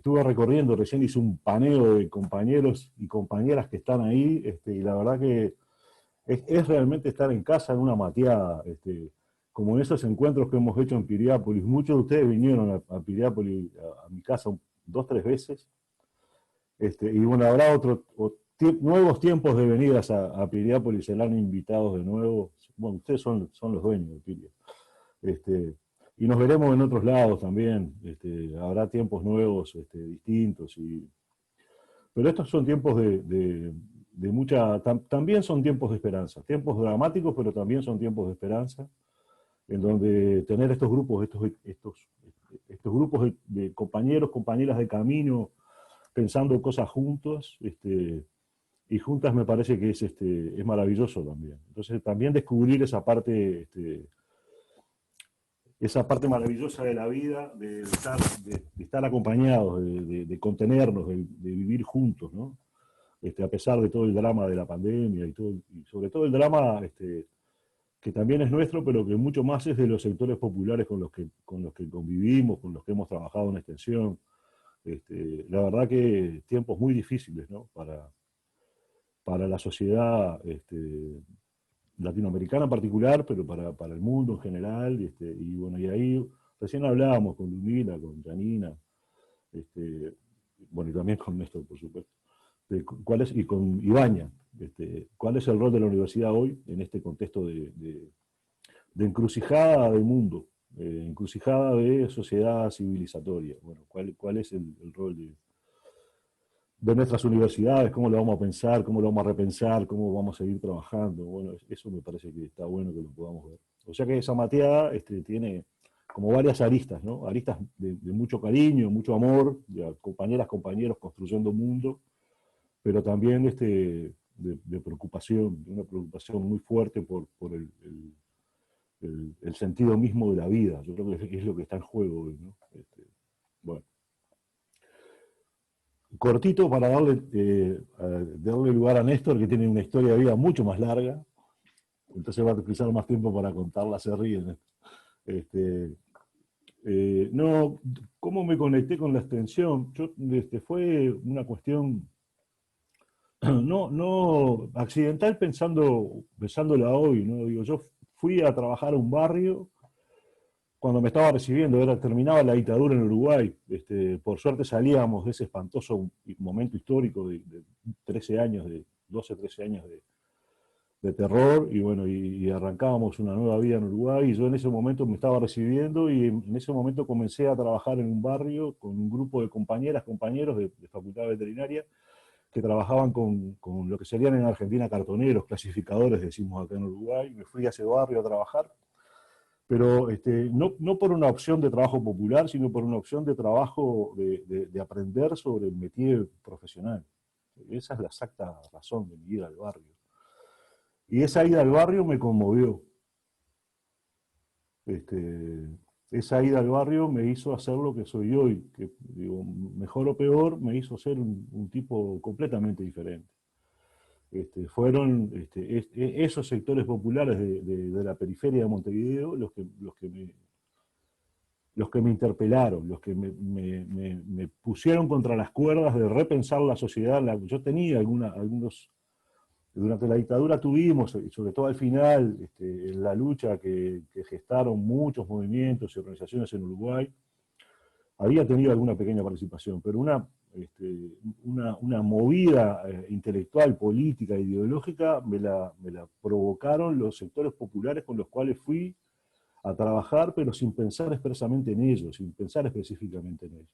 estuve recorriendo, recién hice un paneo de compañeros y compañeras que están ahí, y la verdad que es realmente estar en casa en una mateada, como en esos encuentros que hemos hecho en Piriápolis. Muchos de ustedes vinieron a Piriápolis, a mi casa, 2 o 3 veces, y bueno, habrá nuevos tiempos de venidas a Piriápolis, serán invitados de nuevo. Bueno, ustedes son los dueños de Piria. Y nos veremos en otros lados también, habrá tiempos nuevos, distintos. Pero estos son tiempos de mucha... también son tiempos de esperanza, tiempos dramáticos, pero también son tiempos de esperanza, en donde tener estos grupos, estos grupos de compañeros, compañeras de camino, pensando cosas juntos, y juntas me parece que es maravilloso también. Entonces también descubrir esa parte maravillosa de la vida, de estar acompañados, de contenernos, de vivir juntos, ¿no? A pesar de todo el drama de la pandemia y sobre todo el drama que también es nuestro, pero que mucho más es de los sectores populares con los que convivimos, con los que hemos trabajado en extensión. La verdad que tiempos muy difíciles, ¿no? Para la sociedad latinoamericana en particular, pero para el mundo en general. Y bueno, y ahí recién hablábamos con Ludmila, con Janina, bueno, y también con Néstor, por supuesto, y con Ibaña, cuál es el rol de la universidad hoy en este contexto de encrucijada del mundo, encrucijada de sociedad civilizatoria. Bueno, cuál es el rol de nuestras universidades, cómo lo vamos a pensar, cómo lo vamos a repensar, cómo vamos a seguir trabajando. Bueno, eso me parece que está bueno que lo podamos ver. O sea que esa mateada tiene como varias aristas, ¿no? Aristas de mucho cariño, mucho amor, de compañeras, compañeros construyendo mundo, pero también de preocupación, de una preocupación muy fuerte por el sentido mismo de la vida. Yo creo que es lo que está en juego hoy, ¿no? Bueno. Cortito para darle lugar a Néstor, que tiene una historia de vida mucho más larga, entonces va a utilizar más tiempo para contarla, se ríen. No, ¿cómo me conecté con la extensión? Fue una cuestión no accidental pensándola hoy, ¿no? Digo, yo fui a trabajar a un barrio cuando me estaba recibiendo, terminaba la dictadura en Uruguay. Por suerte salíamos de ese espantoso momento histórico de 13 años, de 12, 13 años de terror, y bueno, y arrancábamos una nueva vida en Uruguay, y yo en ese momento me estaba recibiendo, y en ese momento comencé a trabajar en un barrio con un grupo de compañeras, compañeros de Facultad Veterinaria, que trabajaban con lo que serían en Argentina cartoneros, clasificadores, decimos acá en Uruguay. Me fui a ese barrio a trabajar, pero no por una opción de trabajo popular, sino por una opción de trabajo, de aprender sobre el métier profesional. Esa es la exacta razón de mi ida al barrio. Y esa ida al barrio me conmovió. Esa ida al barrio me hizo hacer lo que soy hoy, que digo, mejor o peor, me hizo ser un tipo completamente diferente. Fueron esos sectores populares de la periferia de Montevideo los que me interpelaron, los que me pusieron contra las cuerdas de repensar la sociedad. Yo tenía algunos, durante la dictadura tuvimos, y sobre todo al final, en la lucha que gestaron muchos movimientos y organizaciones en Uruguay, había tenido alguna pequeña participación, pero una movida intelectual, política, ideológica, me la provocaron los sectores populares con los cuales fui a trabajar, pero sin pensar expresamente en ellos, sin pensar específicamente en ellos.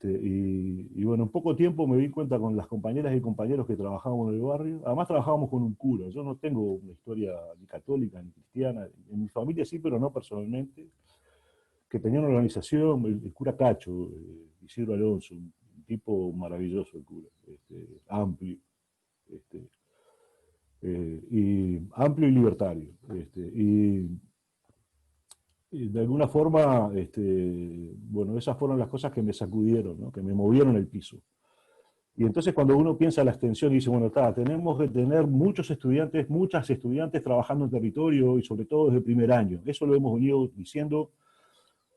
Y bueno, en poco tiempo me di cuenta con las compañeras y compañeros que trabajábamos en el barrio. Además trabajábamos con un cura. Yo no tengo una historia ni católica ni cristiana, en mi familia sí, pero no personalmente, que tenía una organización, el cura Cacho, Isidro Alonso, un tipo maravilloso el cura, amplio, amplio y libertario. Y de alguna forma, bueno, esas fueron las cosas que me sacudieron, ¿no? Que me movieron el piso. Y entonces cuando uno piensa en la extensión y dice, bueno, tenemos que tener muchas estudiantes trabajando en territorio, y sobre todo desde el primer año. Eso lo hemos venido diciendo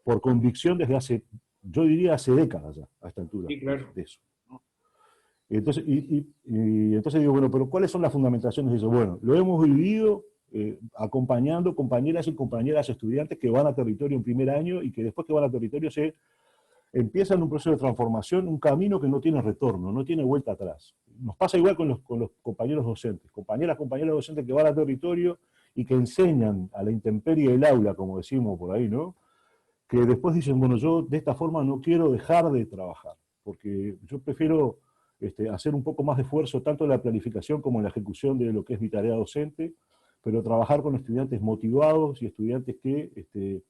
por convicción desde hace yo diría hace décadas ya, a esta altura, Sí, claro. de eso. Entonces, y entonces digo, bueno, pero ¿cuáles son las fundamentaciones de eso? Bueno, lo hemos vivido acompañando compañeras y compañeras estudiantes que van a territorio en primer año y que después que van a territorio se empiezan un proceso de transformación, un camino que no tiene retorno, no tiene vuelta atrás. Nos pasa igual con los compañeros docentes, compañeros docentes que van a territorio y que enseñan a la intemperie del aula, como decimos por ahí, ¿no? Que después dicen, bueno, yo de esta forma no quiero dejar de trabajar, porque yo prefiero hacer un poco más de esfuerzo tanto en la planificación como en la ejecución de lo que es mi tarea docente, pero trabajar con estudiantes motivados y estudiantes que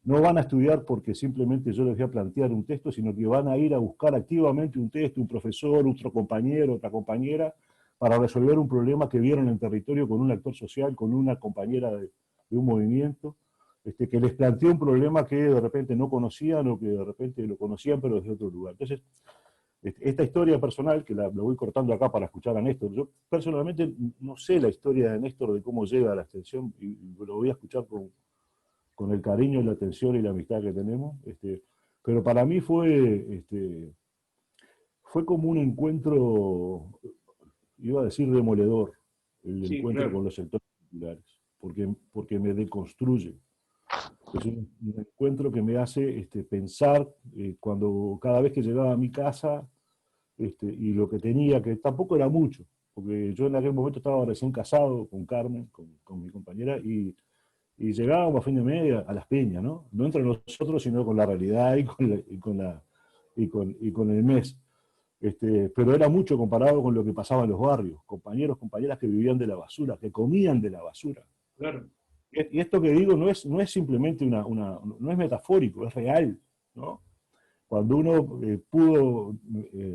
no van a estudiar porque simplemente yo les voy a plantear un texto, sino que van a ir a buscar activamente un texto, un profesor, otro compañero, otra compañera, para resolver un problema que vieron en el territorio con un actor social, con una compañera de un movimiento, que les planteó un problema que de repente no conocían o que de repente lo conocían pero desde otro lugar. Entonces, esta historia personal, que la voy cortando acá para escuchar a Néstor, yo personalmente no sé la historia de Néstor, de cómo llega a la extensión, y lo voy a escuchar con el cariño y la atención y la amistad que tenemos, pero para mí fue como un encuentro, iba a decir demoledor, el Sí, encuentro claro. con los sectores populares, porque me deconstruye. Es un encuentro que me hace pensar cuando cada vez que llegaba a mi casa y lo que tenía, que tampoco era mucho, porque yo en aquel momento estaba recién casado con Carmen, con mi compañera, y llegábamos a fin de media a las peñas, ¿no? No entre nosotros, sino con la realidad y con el mes. Pero era mucho comparado con lo que pasaba en los barrios, compañeros, compañeras que vivían de la basura, que comían de la basura. Claro. Y esto que digo no es simplemente no es metafórico, es real, ¿no? Cuando uno pudo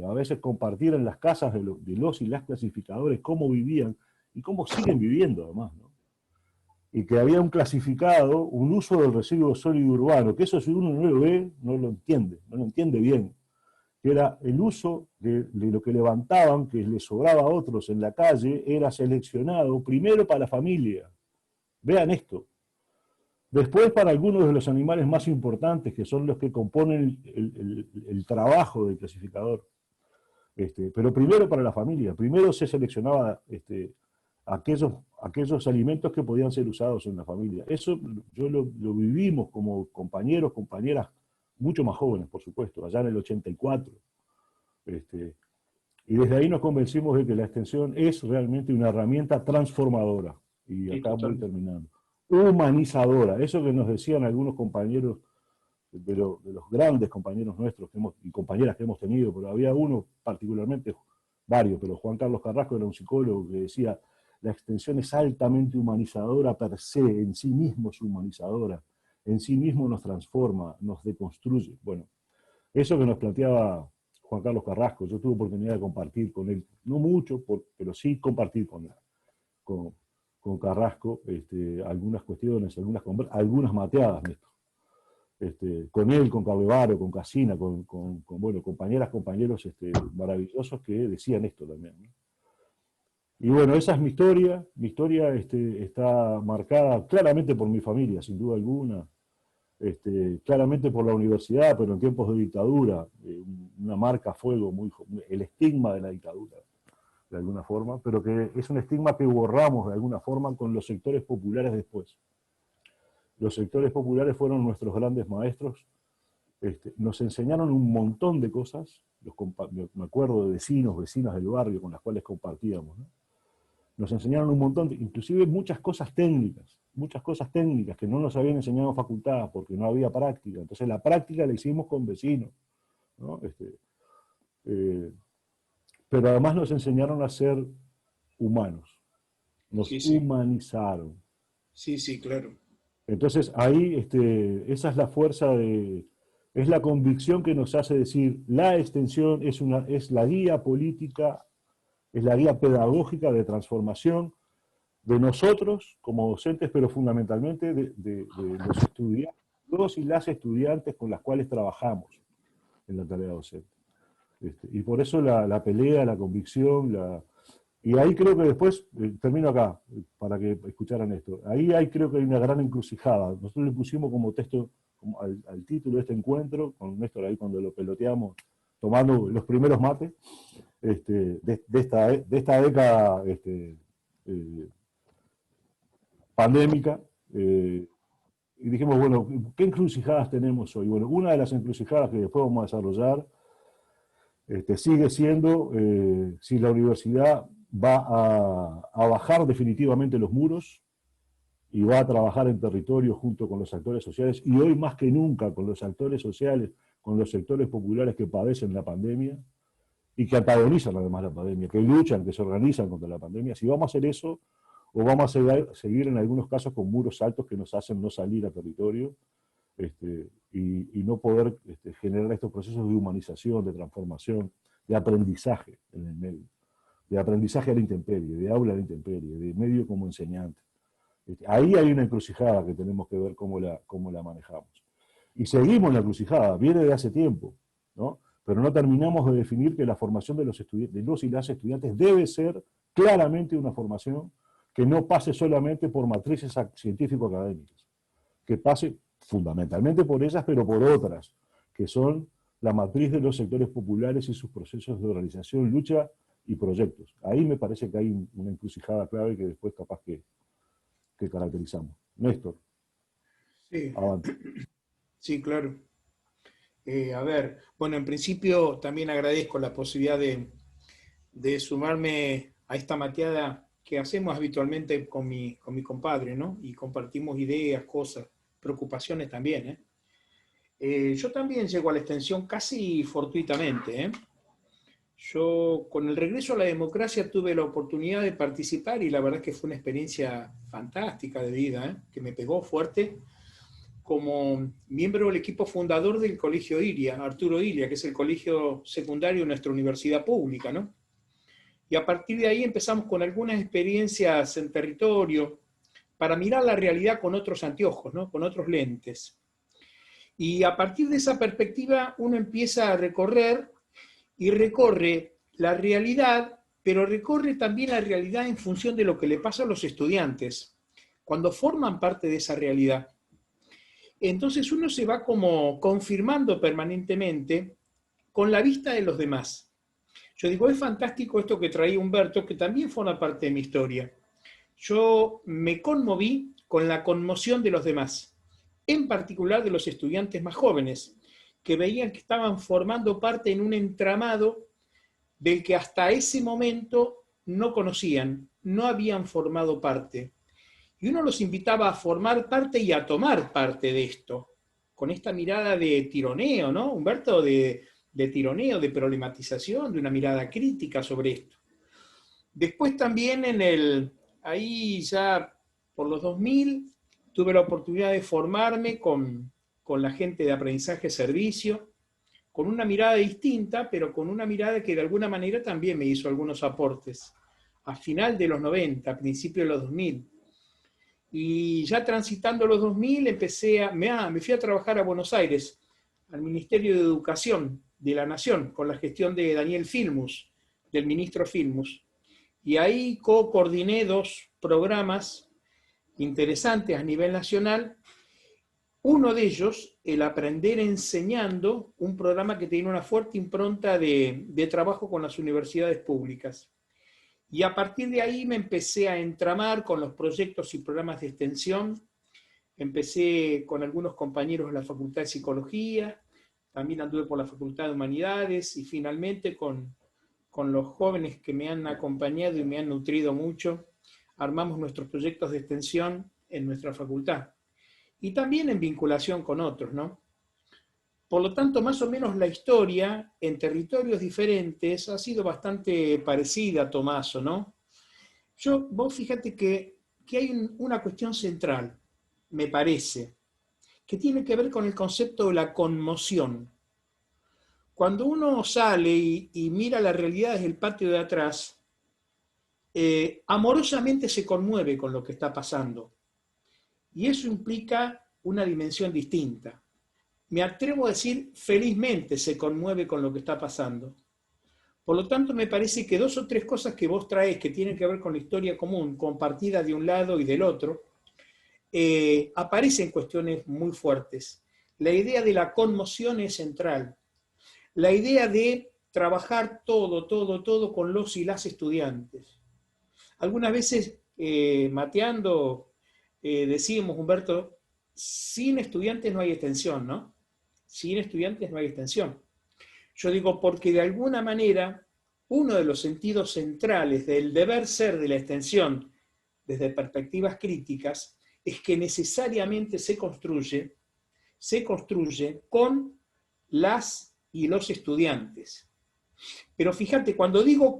a veces compartir en las casas de los y las clasificadores cómo vivían y cómo siguen viviendo además, ¿no? Y que había un clasificado, un uso del residuo sólido urbano, que eso si uno no lo ve, no lo entiende bien, que era el uso de lo que levantaban, que le sobraba a otros en la calle, era seleccionado primero para la familia. Vean esto. Después para algunos de los animales más importantes, que son los que componen el trabajo del clasificador. Pero primero para la familia, primero se seleccionaba aquellos alimentos que podían ser usados en la familia. Eso yo lo vivimos como compañeros, compañeras, mucho más jóvenes, por supuesto, allá en el 84. Este, y desde ahí nos convencimos de que la extensión es realmente una herramienta transformadora. Y Sí, acá voy total. terminando. Humanizadora, eso que nos decían algunos compañeros de los grandes compañeros nuestros y compañeras que hemos tenido, pero había uno particularmente, varios, pero Juan Carlos Carrasco era un psicólogo que decía, la extensión es altamente humanizadora per se, en sí mismo es humanizadora, en sí mismo nos transforma, nos deconstruye. Bueno, eso que nos planteaba Juan Carlos Carrasco, yo tuve oportunidad de compartir con él, no mucho, pero sí compartir con, con Carrasco algunas cuestiones, algunas mateadas, Néstor con él, con Carlevaro, con Casina, bueno, compañeras, compañeros maravillosos que decían esto también, ¿no? Y bueno, esa es mi historia. Mi historia está marcada claramente por mi familia, sin duda alguna, claramente por la universidad, pero en tiempos de dictadura, una marca a fuego, el estigma de la dictadura, de alguna forma, pero que es un estigma que borramos de alguna forma con los sectores populares después. Los sectores populares fueron nuestros grandes maestros. Nos enseñaron un montón de cosas, me acuerdo de vecinas del barrio con las cuales compartíamos, ¿no? Nos enseñaron un montón, inclusive muchas cosas técnicas que no nos habían enseñado en facultad porque no había práctica. Entonces la práctica la hicimos con vecinos, ¿no? Eh, pero además nos enseñaron a ser humanos, nos Sí, sí. humanizaron. Sí, sí, claro. Entonces ahí esa es la fuerza es la convicción que nos hace decir, la extensión es la guía política, es la guía pedagógica de transformación de nosotros como docentes, pero fundamentalmente de los estudiantes, los y las estudiantes con las cuales trabajamos en la tarea docente. Y por eso la pelea, la convicción, y ahí creo que después, termino acá, para que escucharan esto, creo que hay una gran encrucijada. Nosotros le pusimos como texto, al título de este encuentro, con Néstor ahí cuando lo peloteamos, tomando los primeros mates, de esta década pandémica, y dijimos, bueno, ¿qué encrucijadas tenemos hoy? Bueno, una de las encrucijadas que después vamos a desarrollar sigue siendo si la universidad va a bajar definitivamente los muros y va a trabajar en territorio junto con los actores sociales, y hoy más que nunca con los actores sociales, con los sectores populares que padecen la pandemia y que antagonizan además la pandemia, que luchan, que se organizan contra la pandemia. Si vamos a hacer eso, o vamos a seguir en algunos casos con muros altos que nos hacen no salir a territorio, y no poder generar estos procesos de humanización, de transformación, de aprendizaje en el medio, de aprendizaje a la intemperie, de aula a la intemperie, de medio como enseñante. Ahí hay una encrucijada que tenemos que ver cómo la manejamos. Y seguimos en la encrucijada, viene de hace tiempo, ¿no? Pero no terminamos de definir que la formación de los y las estudiantes debe ser claramente una formación que no pase solamente por matrices científico-académicas, que pase fundamentalmente por ellas, pero por otras, que son la matriz de los sectores populares y sus procesos de organización, lucha y proyectos. Ahí me parece que hay una encrucijada clave que después capaz que caracterizamos. Néstor. Sí, Avante. sí, claro. A ver, bueno, en principio también agradezco la posibilidad de sumarme a esta mateada que hacemos habitualmente con mi compadre, ¿no? Y compartimos ideas, cosas, preocupaciones también, ¿eh? Yo también llego a la extensión casi fortuitamente, ¿eh? Yo con el regreso a la democracia tuve la oportunidad de participar y la verdad que fue una experiencia fantástica de vida, ¿eh? Que me pegó fuerte como miembro del equipo fundador del Colegio Iria, Arturo Iria, que es el colegio secundario de nuestra universidad pública, ¿no? Y a partir de ahí empezamos con algunas experiencias en territorio para mirar la realidad con otros anteojos, ¿no? Con otros lentes. Y a partir de esa perspectiva uno empieza a recorrer y recorre la realidad, pero recorre también la realidad en función de lo que le pasa a los estudiantes, cuando forman parte de esa realidad. Entonces uno se va como confirmando permanentemente con la vista de los demás. Yo digo, es fantástico esto que traía Humberto, que también forma parte de mi historia. Yo me conmoví con la conmoción de los demás, en particular de los estudiantes más jóvenes, que veían que estaban formando parte en un entramado del que hasta ese momento no conocían, no habían formado parte. Y uno los invitaba a formar parte y a tomar parte de esto, con esta mirada de tironeo, ¿no, Humberto? De tironeo, de problematización, de una mirada crítica sobre esto. Después también ahí ya por los 2000, tuve la oportunidad de formarme con la gente de aprendizaje-servicio, con una mirada distinta, pero con una mirada que de alguna manera también me hizo algunos aportes. A final de los 90, a principios de los 2000. Y ya transitando los 2000 me fui a trabajar a Buenos Aires, al Ministerio de Educación de la Nación, con la gestión de Daniel Filmus, del ministro Filmus. Y ahí coordiné 2 programas interesantes a nivel nacional. Uno de ellos, el Aprender Enseñando, un programa que tiene una fuerte impronta de trabajo con las universidades públicas. Y a partir de ahí me empecé a entramar con los proyectos y programas de extensión. Empecé con algunos compañeros de la Facultad de Psicología, también anduve por la Facultad de Humanidades y finalmente con los jóvenes que me han acompañado y me han nutrido mucho, armamos nuestros proyectos de extensión en nuestra facultad. Y también en vinculación con otros, ¿no? Por lo tanto, más o menos la historia en territorios diferentes ha sido bastante parecida, Tomaso, ¿no? Vos fíjate que hay una cuestión central, me parece, que tiene que ver con el concepto de la conmoción. Cuando uno sale y mira la realidad desde el patio de atrás, amorosamente se conmueve con lo que está pasando. Y eso implica una dimensión distinta. Me atrevo a decir, felizmente se conmueve con lo que está pasando. Por lo tanto, me parece que 2 o 3 cosas que vos traes que tienen que ver con la historia común, compartida de un lado y del otro, aparecen cuestiones muy fuertes. La idea de la conmoción es central. La idea de trabajar todo con los y las estudiantes. Algunas veces, mateando, decíamos, Humberto, sin estudiantes no hay extensión, ¿no? Sin estudiantes no hay extensión. Yo digo porque de alguna manera uno de los sentidos centrales del deber ser de la extensión desde perspectivas críticas es que necesariamente se construye con las y los estudiantes. Pero fíjate, cuando digo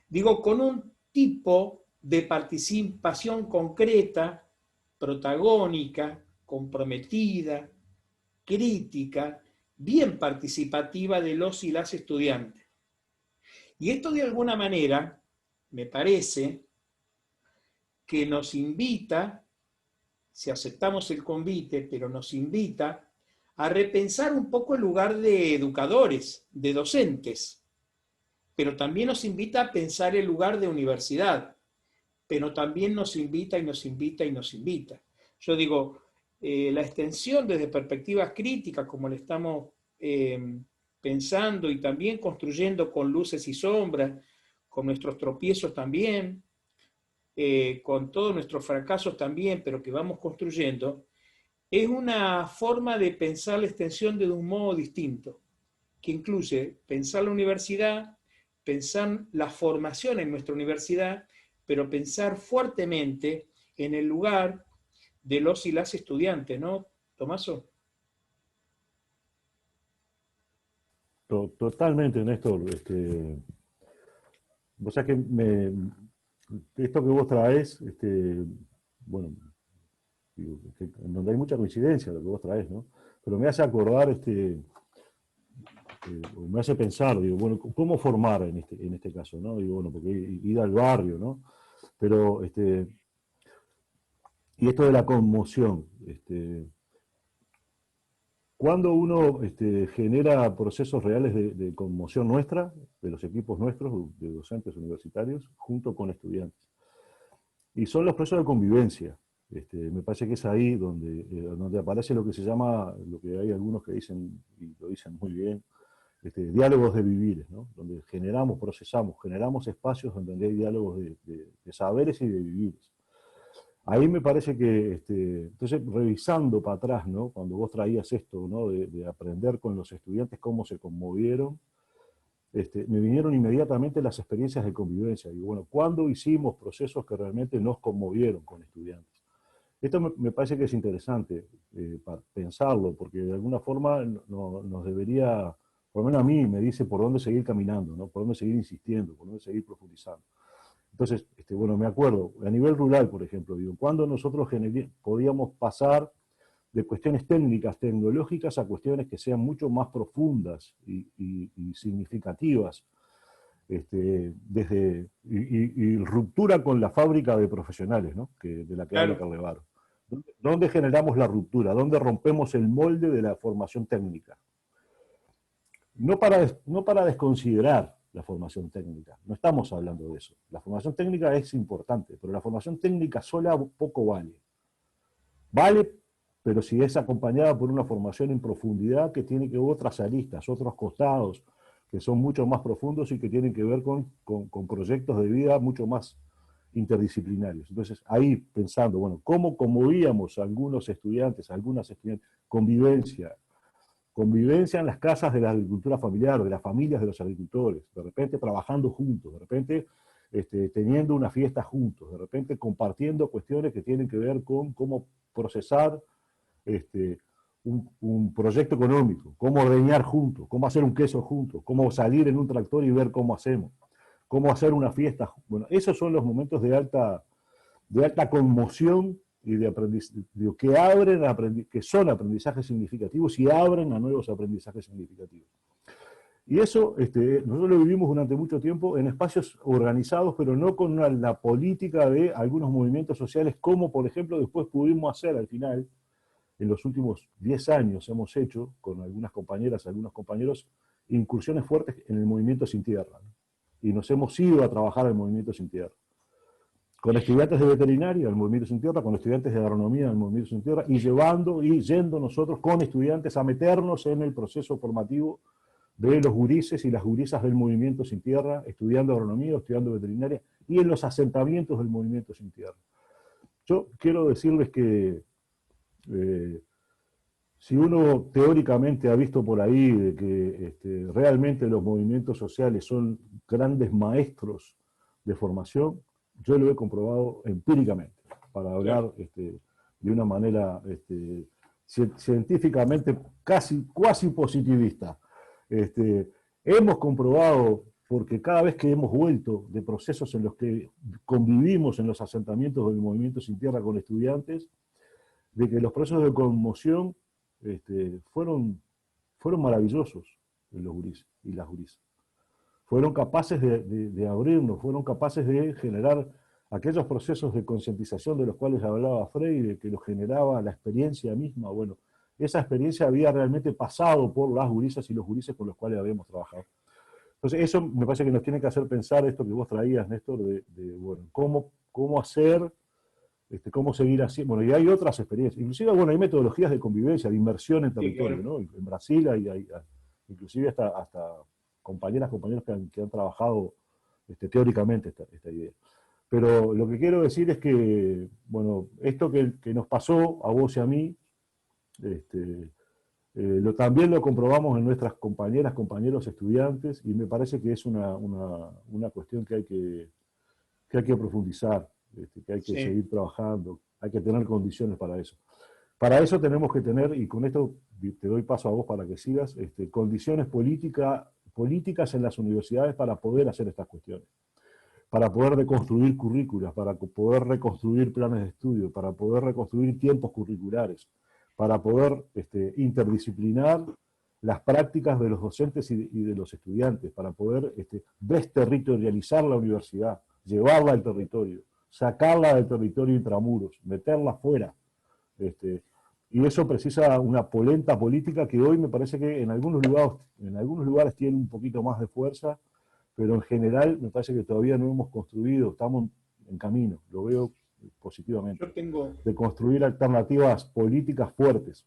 digo con un tipo de participación concreta, protagónica, comprometida, crítica, bien participativa de los y las estudiantes. Y esto de alguna manera, me parece, que nos invita, si aceptamos el convite, pero nos invita a repensar un poco el lugar de educadores, de docentes, pero también nos invita a pensar el lugar de universidad, pero también nos invita y nos invita y nos invita. Yo digo, la extensión desde perspectivas críticas, como le estamos pensando y también construyendo con luces y sombras, con nuestros tropiezos también, con todos nuestros fracasos también, pero que vamos construyendo, es una forma de pensar la extensión de un modo distinto, que incluye pensar la universidad, pensar la formación en nuestra universidad, pero pensar fuertemente en el lugar de los y las estudiantes, ¿no, Tomaso? Totalmente, Néstor. Vos sabés que esto que vos traes, bueno, digo, en donde hay mucha coincidencia lo que vos traes, ¿no? Pero me hace acordar, me hace pensar, digo, bueno, ¿cómo formar en este caso, ¿no? Digo, bueno, porque ir al barrio, ¿no? Pero, y esto de la conmoción, cuando uno genera procesos reales de conmoción nuestra, de los equipos nuestros, de docentes universitarios, junto con estudiantes. Y son los procesos de convivencia. Me parece que es ahí donde aparece lo que se llama, lo que hay algunos que dicen, y lo dicen muy bien, diálogos de vivires, ¿no? Donde generamos, procesamos, generamos espacios donde hay diálogos de saberes y de vivires. Ahí me parece que, entonces, revisando para atrás, ¿no? Cuando vos traías esto, ¿no? De aprender con los estudiantes cómo se conmovieron, me vinieron inmediatamente las experiencias de convivencia. Y bueno, ¿cuándo hicimos procesos que realmente nos conmovieron con estudiantes? Esto me parece que es interesante para pensarlo, porque de alguna forma nos debería, por lo menos a mí, me dice por dónde seguir caminando, ¿no? Por dónde seguir insistiendo, por dónde seguir profundizando. Entonces, bueno, me acuerdo, a nivel rural, por ejemplo, digo, cuando nosotros podíamos pasar de cuestiones técnicas, tecnológicas, a cuestiones que sean mucho más profundas y significativas, y ruptura con la fábrica de profesionales, ¿no? De la que habla Claro, Carlevaro. ¿Dónde generamos la ruptura? ¿Dónde rompemos el molde de la formación técnica? No para desconsiderar la formación técnica, no estamos hablando de eso. La formación técnica es importante, pero la formación técnica sola poco vale. Vale, pero si es acompañada por una formación en profundidad que tiene que ver otras aristas, otros costados, que son mucho más profundos y que tienen que ver con proyectos de vida mucho más interdisciplinarios. Entonces, ahí pensando, bueno, ¿cómo conmovíamos a algunos estudiantes, a algunas estudiantes? Convivencia en las casas de la agricultura familiar, de las familias de los agricultores, de repente trabajando juntos, de repente teniendo una fiesta juntos, de repente compartiendo cuestiones que tienen que ver con cómo procesar un proyecto económico, cómo ordeñar juntos, cómo hacer un queso juntos, cómo salir en un tractor y ver cómo hacemos, cómo hacer una fiesta. Bueno, esos son los momentos de alta conmoción y de aprendizaje, que son aprendizajes significativos y abren a nuevos aprendizajes significativos. Y eso nosotros lo vivimos durante mucho tiempo en espacios organizados, pero no con la política de algunos movimientos sociales, como por ejemplo después pudimos hacer al final, en los últimos 10 años hemos hecho, con algunas compañeras, algunos compañeros, incursiones fuertes en el movimiento Sin Tierra, ¿no? Y nos hemos ido a trabajar al movimiento Sin Tierra. con estudiantes de veterinaria, el Movimiento Sin Tierra, con estudiantes de agronomía, el Movimiento Sin Tierra, y llevando y yendo nosotros con estudiantes a meternos en el proceso formativo de los gurises y las gurisas del Movimiento Sin Tierra, estudiando agronomía, estudiando veterinaria, y en los asentamientos del Movimiento Sin Tierra. Yo quiero decirles que si uno teóricamente ha visto por ahí de que realmente los movimientos sociales son grandes maestros de formación, yo lo he comprobado empíricamente, para hablar de una manera científicamente cuasi positivista. Hemos comprobado, porque cada vez que hemos vuelto de procesos en los que convivimos en los asentamientos del Movimiento Sin Tierra con estudiantes, de que los procesos de conmoción fueron maravillosos en los gurises y las gurisas. Fueron capaces de abrirnos, fueron capaces de generar aquellos procesos de concientización de los cuales hablaba Freire, que los generaba la experiencia misma. Bueno, esa experiencia había realmente pasado por las gurisas y los gurises con los cuales habíamos trabajado. Entonces, eso me parece que nos tiene que hacer pensar esto que vos traías, Néstor, bueno, cómo hacer, cómo seguir haciendo. Bueno, y hay otras experiencias. Inclusive, bueno, hay metodologías de convivencia, de inmersión en territorio, sí, claro, ¿no? En Brasil hay inclusive hasta compañeros que han trabajado teóricamente esta idea. Pero lo que quiero decir es que, bueno, esto que nos pasó a vos y a mí, también lo comprobamos en nuestras compañeras, compañeros estudiantes, y me parece que es una cuestión que hay que profundizar, que hay que seguir trabajando, hay que tener condiciones para eso. Para eso tenemos que tener, y con esto te doy paso a vos para que sigas, condiciones políticas en las universidades para poder hacer estas cuestiones, para poder reconstruir currículas, para poder reconstruir planes de estudio, para poder reconstruir tiempos curriculares, para poder interdisciplinar las prácticas de los docentes y de los estudiantes, para poder desterritorializar la universidad, llevarla al territorio, sacarla del territorio intramuros, meterla fuera. Y eso precisa una polenta política que hoy me parece que en algunos lugares tiene un poquito más de fuerza, pero en general me parece que todavía no hemos construido, estamos en camino, lo veo positivamente, de construir alternativas políticas fuertes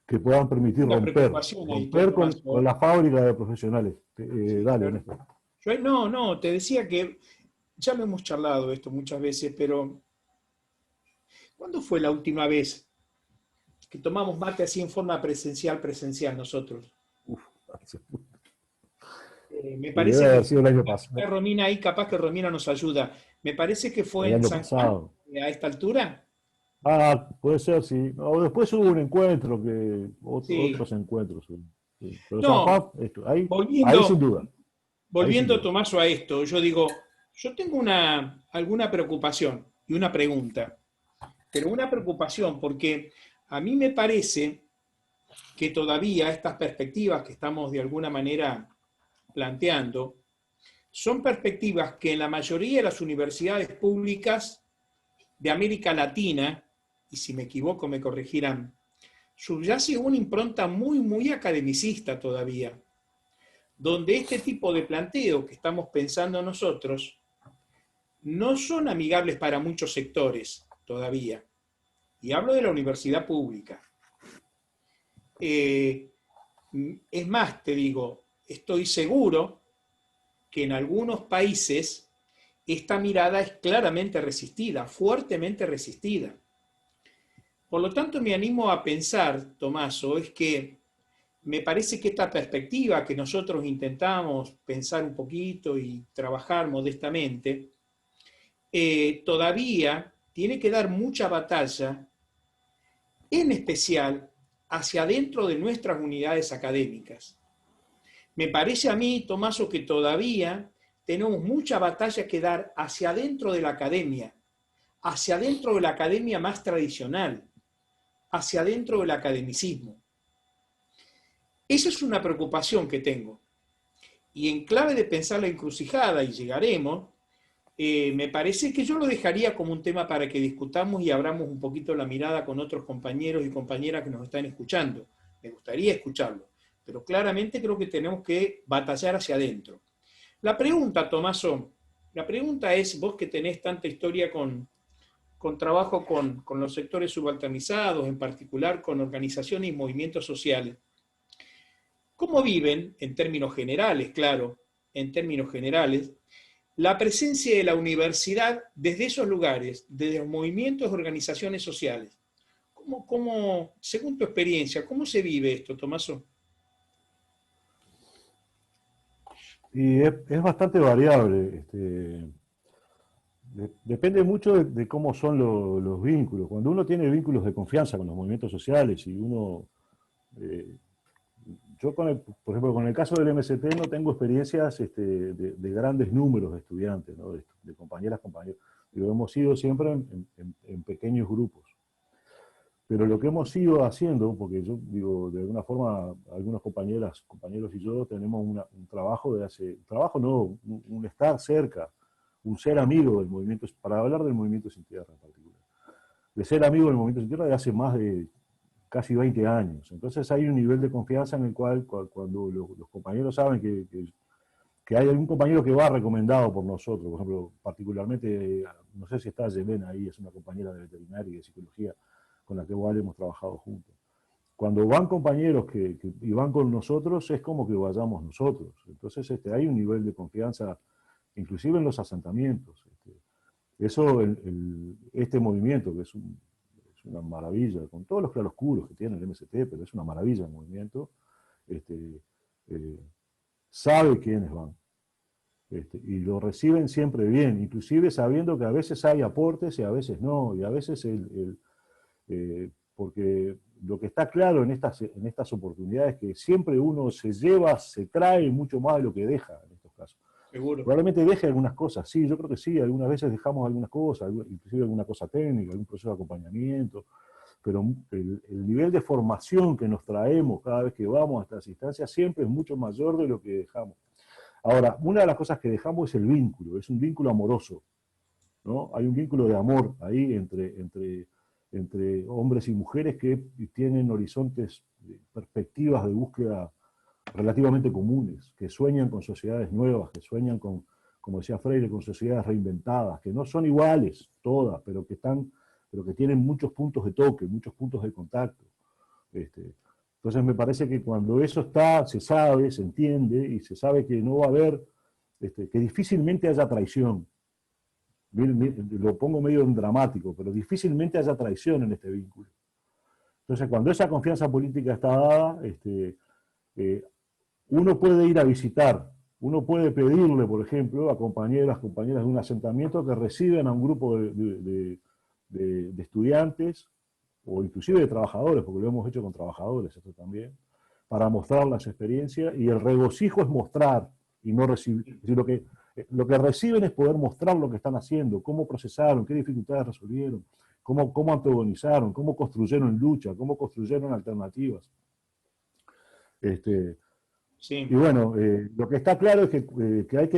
que puedan permitir romper con la fábrica de profesionales. Sí, dale, claro. Néstor. No, te decía que ya lo hemos charlado esto muchas veces, pero ¿cuándo fue la última vez que tomamos mate así en forma presencial nosotros? Me parece que sido el año pasado. Romina ahí, capaz que Romina nos ayuda. Me parece que fue el en año San pasado. Juan, a esta altura. Puede ser, sí. No, después hubo un encuentro, Sí. otros encuentros. Sí. Pero No, San Juan, ahí sin duda. Volviendo, Tomaso, a esto, yo digo, yo tengo alguna preocupación y una pregunta, pero una preocupación porque a mí me parece que todavía estas perspectivas que estamos de alguna manera planteando son perspectivas que en la mayoría de las universidades públicas de América Latina, y si me equivoco me corregirán, subyace una impronta muy academicista todavía, donde este tipo de planteo que estamos pensando nosotros no son amigables para muchos sectores todavía. Y hablo de la universidad pública. Es más, te digo, estoy seguro que en algunos países esta mirada es claramente resistida, fuertemente resistida. Por lo tanto, me animo a pensar, Tomaso, es que me parece que esta perspectiva que nosotros intentamos pensar un poquito y trabajar modestamente, todavía tiene que dar mucha batalla, en especial hacia adentro de nuestras unidades académicas. Me parece a mí, Tomaso, que todavía tenemos mucha batalla que dar hacia adentro de la academia más tradicional, hacia adentro del academicismo. Esa es una preocupación que tengo. Y en clave de pensar la encrucijada, y llegaremos, me parece que yo lo dejaría como un tema para que discutamos y abramos un poquito la mirada con otros compañeros y compañeras que nos están escuchando. Me gustaría escucharlo, pero claramente creo que tenemos que batallar hacia adentro. La pregunta, Tomaso, La pregunta es, vos que tenés tanta historia con trabajo con los sectores subalternizados, en particular con organizaciones y movimientos sociales, ¿cómo viven, en términos generales, claro, en términos generales, la presencia de la universidad desde esos lugares, desde los movimientos y organizaciones sociales? Según tu experiencia, cómo se vive esto, Tomaso? Y es bastante variable. Depende mucho de cómo son los vínculos. Cuando uno tiene vínculos de confianza con los movimientos sociales y uno... eh, yo, por ejemplo, con el caso del MST no tengo experiencias de grandes números de estudiantes, ¿no? De compañeras, compañeros. Digo, hemos ido siempre en pequeños grupos. Pero lo que hemos ido haciendo, porque yo digo, de alguna forma, algunas compañeras, compañeros y yo tenemos un trabajo de hace, trabajo no, un estar cerca, un ser amigo del movimiento, para hablar del movimiento Sin Tierra en particular, de ser amigo del movimiento Sin Tierra de hace más de casi 20 años. Entonces hay un nivel de confianza en el cual cuando los compañeros saben que hay algún compañero que va recomendado por nosotros, por ejemplo, particularmente, no sé si está Yelena ahí, es una compañera de veterinaria y de psicología con la que igual hemos trabajado juntos. Cuando van compañeros y van con nosotros, es como que vayamos nosotros. Entonces hay un nivel de confianza, inclusive en los asentamientos. Eso, este movimiento, que es una maravilla, con todos los claroscuros que tiene el MST, pero es una maravilla el movimiento, eh, sabe quiénes van. Y lo reciben siempre bien, inclusive sabiendo que a veces hay aportes y a veces no, y a veces porque lo que está claro en estas oportunidades es que siempre uno se lleva, se trae mucho más de lo que deja en estos casos. Seguro. Probablemente deje algunas cosas, sí, yo creo que sí, algunas veces dejamos algunas cosas, inclusive alguna cosa técnica, algún proceso de acompañamiento, pero el nivel de formación que nos traemos cada vez que vamos a estas instancias siempre es mucho mayor de lo que dejamos. Ahora, una de las cosas que dejamos es el vínculo, es un vínculo amoroso, ¿no? Hay un vínculo de amor ahí entre hombres y mujeres que tienen horizontes, perspectivas de búsqueda relativamente comunes, que sueñan con sociedades nuevas, que sueñan con, como decía Freire, con sociedades reinventadas, que no son iguales todas, pero que tienen muchos puntos de toque, muchos puntos de contacto. Entonces me parece que cuando eso está, se sabe, se entiende, y se sabe que no va a haber, que difícilmente haya traición. Lo pongo medio en dramático, pero difícilmente haya traición en este vínculo. Entonces, cuando esa confianza política está dada, uno puede ir a visitar, uno puede pedirle, por ejemplo, a compañeras de un asentamiento que reciben a un grupo de estudiantes, o inclusive de trabajadores, porque lo hemos hecho con trabajadores, esto también, para mostrar las experiencias, y el regocijo es mostrar y no recibir. Es decir, lo que reciben es poder mostrar lo que están haciendo, cómo procesaron, qué dificultades resolvieron, cómo antagonizaron, cómo construyeron lucha, cómo construyeron alternativas. Y Sí. bueno, lo que está claro es que hay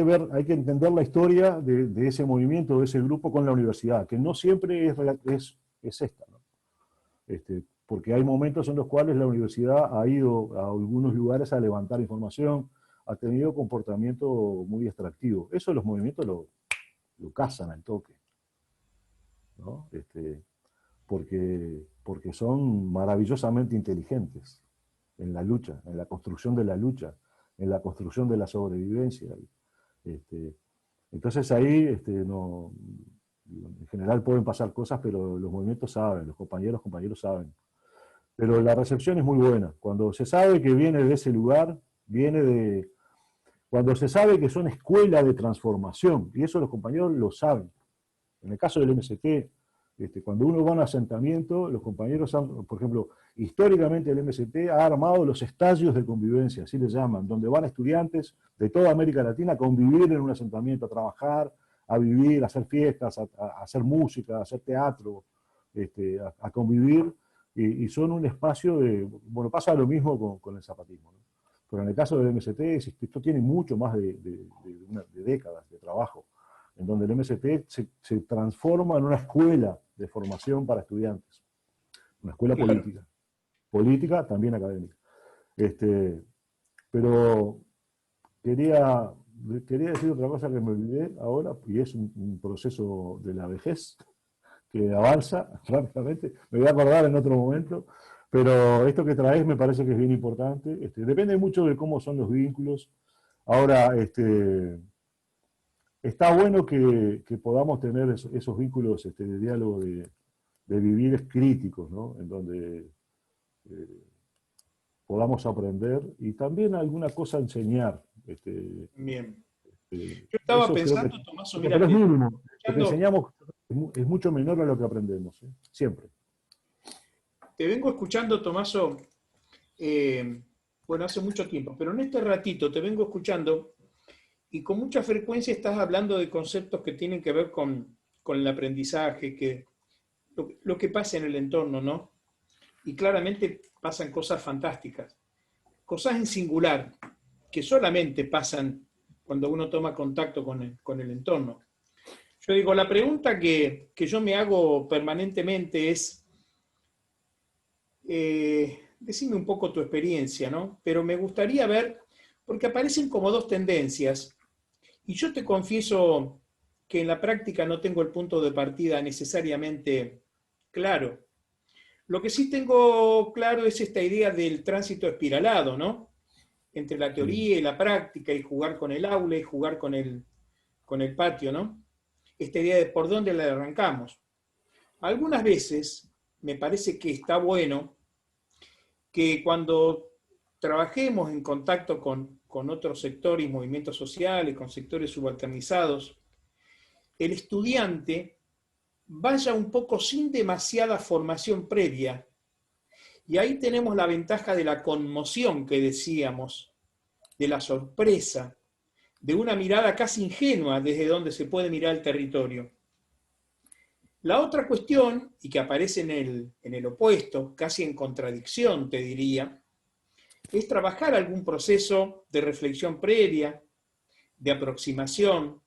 que entender la historia de ese movimiento, de ese grupo con la universidad, que no siempre es esta, ¿no? Porque hay momentos en los cuales la universidad ha ido a algunos lugares a levantar información, ha tenido comportamiento muy extractivo. Eso los movimientos lo cazan al toque, ¿no? Porque son maravillosamente inteligentes en la lucha, en la construcción de la lucha, en la construcción de la sobrevivencia. Este, entonces ahí no, en general pueden pasar cosas, pero los movimientos saben, los compañeros saben. Pero la recepción es muy buena. Cuando se sabe que viene de ese lugar, cuando se sabe que son escuela de transformación, y eso los compañeros lo saben. En el caso del MST, cuando uno va a un asentamiento, los compañeros por ejemplo, históricamente el MST ha armado los estadios de convivencia, así les llaman, donde van estudiantes de toda América Latina a convivir en un asentamiento, a trabajar, a vivir, a hacer fiestas, a hacer música, a hacer teatro, a convivir, y son un espacio de, bueno, pasa lo mismo con el zapatismo, ¿no? Pero en el caso del MST, esto tiene mucho más de décadas de trabajo, en donde el MST se transforma en una escuela de formación para estudiantes, una escuela Claro. política también académica. Pero quería quería decir otra cosa que me olvidé ahora, y es un proceso de la vejez que avanza rápidamente. Me voy a acordar en otro momento, pero esto que traes me parece que es bien importante. Depende mucho de cómo son los vínculos. Ahora, está bueno que podamos tener esos vínculos de diálogo, de vivir críticos, ¿no? En donde eh, podamos aprender y también alguna cosa enseñar. Bien. Yo estaba Eso creo que, pensando, Tomaso, pero mira, es mínimo. Lo que escuchando, enseñamos es mucho menor a lo que aprendemos, ¿eh? Siempre. te vengo escuchando, Tomaso, bueno, hace mucho tiempo, pero en este ratito te vengo escuchando y con mucha frecuencia estás hablando de conceptos que tienen que ver con el aprendizaje, lo que pasa en el entorno, ¿no? Y claramente pasan cosas fantásticas, cosas en singular, que solamente pasan cuando uno toma contacto con el entorno. Yo digo, la pregunta que yo me hago permanentemente es, decime un poco tu experiencia, ¿no? Pero me gustaría ver, porque aparecen como dos tendencias, y yo te confieso que en la práctica no tengo el punto de partida necesariamente claro. Lo que sí tengo claro es esta idea del tránsito espiralado, ¿no? Entre la Sí. teoría y la práctica, y jugar con el aula y jugar con el patio, ¿no? Esta idea de por dónde la arrancamos. Algunas veces me parece que está bueno que cuando trabajemos en contacto con otros sectores y movimientos sociales, con sectores subalternizados, el estudiante vaya un poco sin demasiada formación previa. Y ahí tenemos la ventaja de la conmoción que decíamos, de la sorpresa, de una mirada casi ingenua desde donde se puede mirar el territorio. La otra cuestión, y que aparece en el opuesto, casi en contradicción, te diría, es trabajar algún proceso de reflexión previa, de aproximación,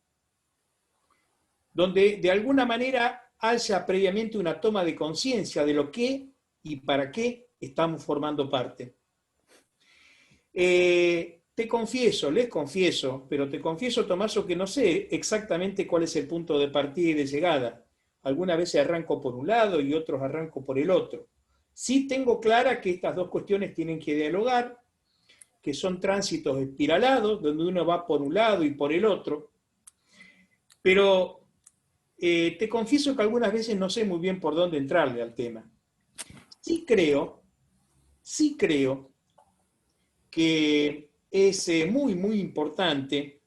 donde de alguna manera haya previamente una toma de conciencia de lo que y para qué estamos formando parte. Te confieso, les confieso, pero te confieso, Tomaso, que no sé exactamente cuál es el punto de partida y de llegada. Algunas veces arranco por un lado y otros arranco por el otro. Sí tengo clara que estas dos cuestiones tienen que dialogar, que son tránsitos espiralados, donde uno va por un lado y por el otro, pero te confieso que algunas veces no sé muy bien por dónde entrarle al tema. Sí creo, sí creo que es muy, muy importante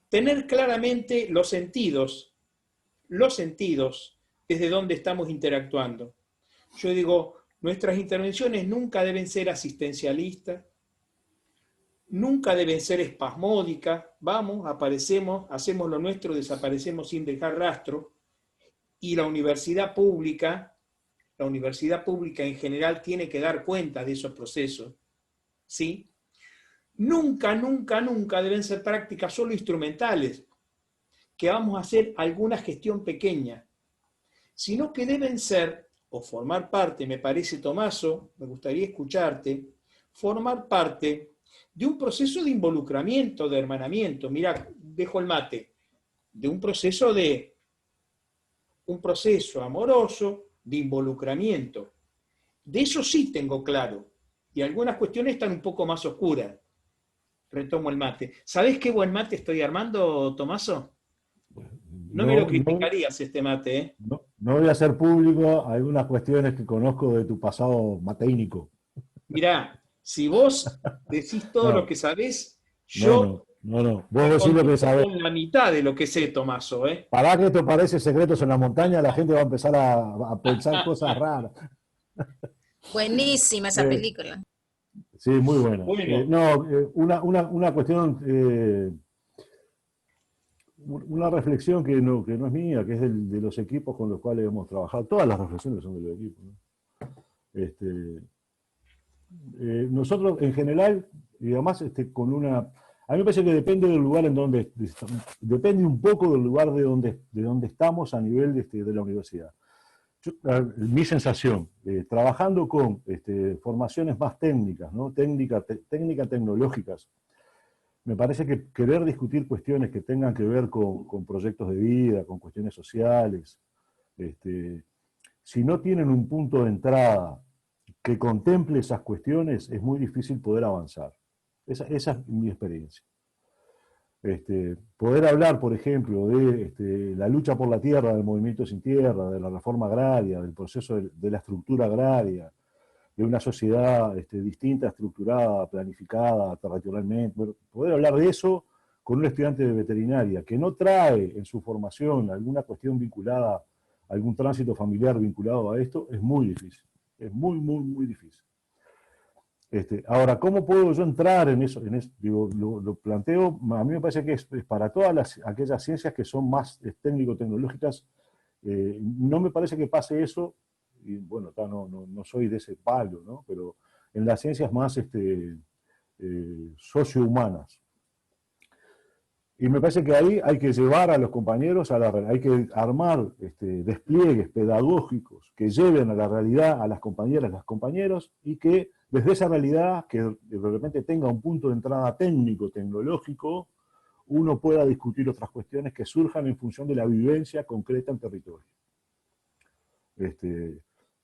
tener claramente los sentidos desde donde estamos interactuando. Yo digo, nuestras intervenciones nunca deben ser asistencialistas, nunca deben ser espasmódicas, vamos, aparecemos, hacemos lo nuestro, desaparecemos sin dejar rastro, y la universidad pública en general tiene que dar cuenta de esos procesos, ¿sí? Nunca, nunca, nunca deben ser prácticas solo instrumentales, que vamos a hacer alguna gestión pequeña, sino que deben ser, o formar parte, me parece, Tomaso, me gustaría escucharte, formar parte de un proceso de involucramiento, de hermanamiento. Mirá, dejo el mate, de un proceso amoroso de involucramiento. De eso sí tengo claro. Y algunas cuestiones están un poco más oscuras. Retomo el mate. ¿Sabés qué buen mate estoy armando, Tomaso? No me lo No, no, criticarías este mate, ¿eh? no voy a hacer público algunas cuestiones que conozco de tu pasado mateínico. Mirá, si vos decís todo lo No, que sabés, no, yo no, no, no. Vos te decís lo que contesto sabés. con la mitad de lo que sé, Tomaso, ¿eh? Para que esto parece secretos en la montaña, la gente va a empezar a pensar cosas raras. Buenísima esa Eh, película. sí, muy buena. Bueno, Una cuestión, una reflexión que no es mía, que es de los equipos con los cuales hemos trabajado. Todas las reflexiones son de los equipos, ¿no? Este, Nosotros en general, y además a mí me parece que depende del lugar en donde depende un poco del lugar de donde estamos a nivel de la universidad. Mi sensación, trabajando con formaciones más técnicas, ¿no? Técnicas tecnológicas, me parece que querer discutir cuestiones que tengan que ver con proyectos de vida, con cuestiones sociales, si no tienen un punto de entrada que contemple esas cuestiones, es muy difícil poder avanzar. Esa es mi experiencia. Poder hablar, por ejemplo, de la lucha por la tierra, del movimiento sin tierra, de la reforma agraria, del proceso de la estructura agraria, de una sociedad distinta, estructurada, planificada territorialmente. Bueno, poder hablar de eso con un estudiante de veterinaria que no trae en su formación alguna cuestión vinculada, algún tránsito familiar vinculado a esto, es muy difícil. Es muy, muy, muy difícil. Ahora, ¿cómo puedo yo entrar en eso? Digo, lo planteo, a mí me parece que es para todas aquellas ciencias que son más técnico-tecnológicas, no me parece que pase eso, y bueno, no soy de ese palo, ¿no? Pero en las ciencias más sociohumanas. Y me parece que ahí hay que llevar a los compañeros hay que armar despliegues pedagógicos que lleven a la realidad a las compañeras, a los compañeros, y que desde esa realidad, que de repente tenga un punto de entrada técnico, tecnológico, uno pueda discutir otras cuestiones que surjan en función de la vivencia concreta en territorio.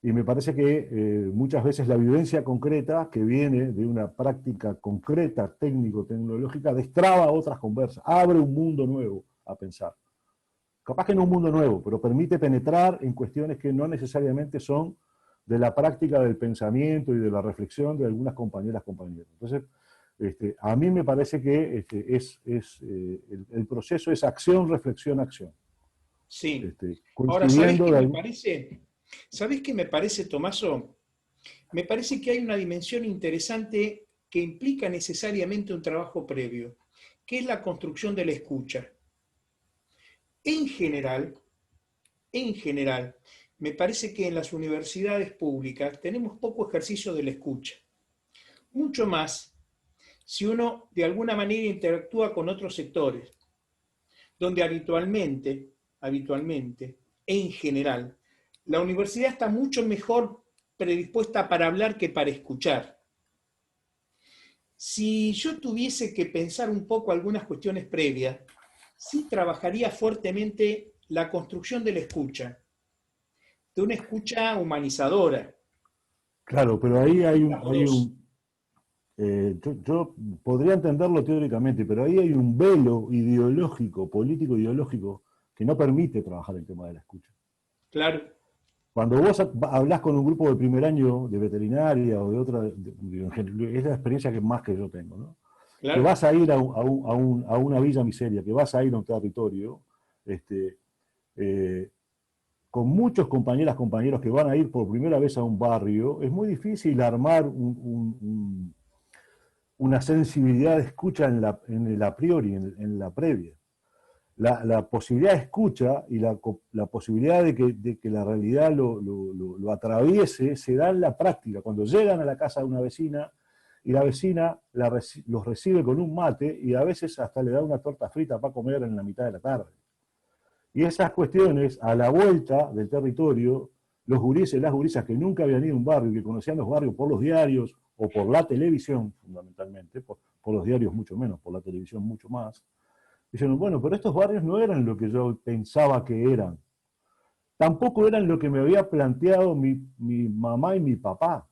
Y me parece que muchas veces la vivencia concreta que viene de una práctica concreta, técnico-tecnológica, destraba otras conversas, abre un mundo nuevo a pensar. Capaz que no un mundo nuevo, pero permite penetrar en cuestiones que no necesariamente son de la práctica del pensamiento y de la reflexión de algunas compañeras, compañeros. Entonces, a mí me parece que el proceso es acción, reflexión, acción. Sí. Ahora, Coincidiendo ¿sabés qué me parece, Tomaso? Me parece que hay una dimensión interesante que implica necesariamente un trabajo previo, que es la construcción de la escucha. En general, me parece que en las universidades públicas tenemos poco ejercicio de la escucha. Mucho más si uno de alguna manera interactúa con otros sectores, donde habitualmente, en general, la universidad está mucho mejor predispuesta para hablar que para escuchar. Si yo tuviese que pensar un poco algunas cuestiones previas, sí trabajaría fuertemente la construcción de la escucha, de una escucha humanizadora. Claro, pero ahí yo podría entenderlo teóricamente, pero ahí hay un velo ideológico, político ideológico, que no permite trabajar el tema de la escucha. Claro. Cuando vos hablás con un grupo de primer año de veterinaria o de otra, es la experiencia que más que yo tengo, ¿no? Claro. Que vas a ir a una villa miseria, que vas a ir a un territorio, con muchos compañeros que van a ir por primera vez a un barrio, es muy difícil armar una sensibilidad de escucha en el a priori, en la previa. La posibilidad de escucha y la posibilidad de que la realidad lo atraviese se da en la práctica. Cuando llegan a la casa de una vecina y la vecina los recibe con un mate y a veces hasta le da una torta frita para comer en la mitad de la tarde. Y esas cuestiones, a la vuelta del territorio, los gurises, las gurisas que nunca habían ido a un barrio, que conocían los barrios por los diarios o por la televisión, fundamentalmente, por los diarios mucho menos, por la televisión mucho más, dijeron, bueno, pero estos barrios no eran lo que yo pensaba que eran. Tampoco eran lo que me había planteado mi mamá y mi papá.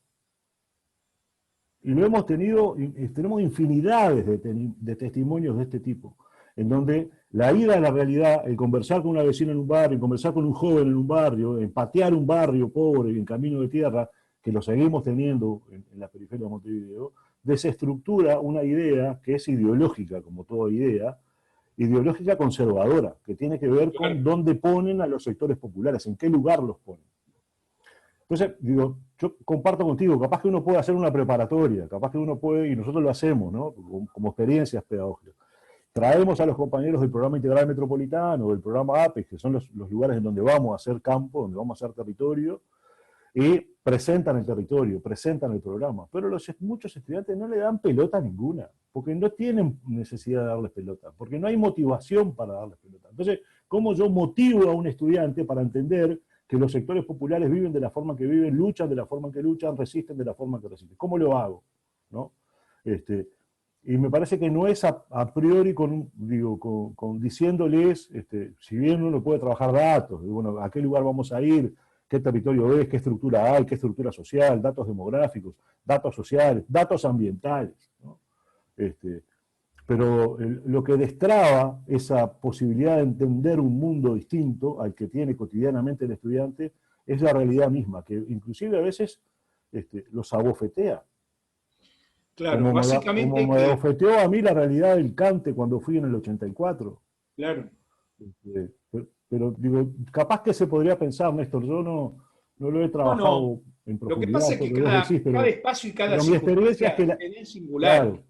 Y lo hemos tenido, tenemos infinidades de testimonios de este tipo, en donde la ida a la realidad, el conversar con una vecina en un barrio, el conversar con un joven en un barrio, en patear un barrio pobre en camino de tierra, que lo seguimos teniendo en la periferia de Montevideo, desestructura una idea que es ideológica, como toda idea, ideológica conservadora, que tiene que ver con dónde ponen a los sectores populares, en qué lugar los ponen. Entonces, digo, yo comparto contigo, capaz que uno puede hacer una preparatoria, capaz que uno puede, y nosotros lo hacemos, ¿no? Como experiencias pedagógicas. Traemos a los compañeros del programa integral metropolitano, del programa APEX, que son los lugares en donde vamos a hacer campo, donde vamos a hacer territorio, y presentan el territorio, presentan el programa. Pero muchos estudiantes no le dan pelota ninguna, porque no tienen necesidad de darles pelota, porque no hay motivación para darles pelota. Entonces, ¿cómo yo motivo a un estudiante para entender que los sectores populares viven de la forma que viven, luchan de la forma que luchan, resisten de la forma que resisten? ¿Cómo lo hago? ¿No? Y me parece que no es a priori diciéndoles, si bien uno puede trabajar datos, bueno, a qué lugar vamos a ir, qué territorio es, qué estructura hay, qué estructura social, datos demográficos, datos sociales, datos ambientales, ¿no? Pero lo que destraba esa posibilidad de entender un mundo distinto al que tiene cotidianamente el estudiante es la realidad misma, que inclusive a veces los abofetea. Claro, Como básicamente me que, abofeteó a mí la realidad del Cante cuando fui en el 84. claro, Pero digo, capaz que se podría pensar, Néstor, yo no lo he no, no. trabajado en Lo que pasa profundidad, es que esto que vos decís, cada espacio y cada pero mi experiencia es que, circunstancia te da en singular. claro,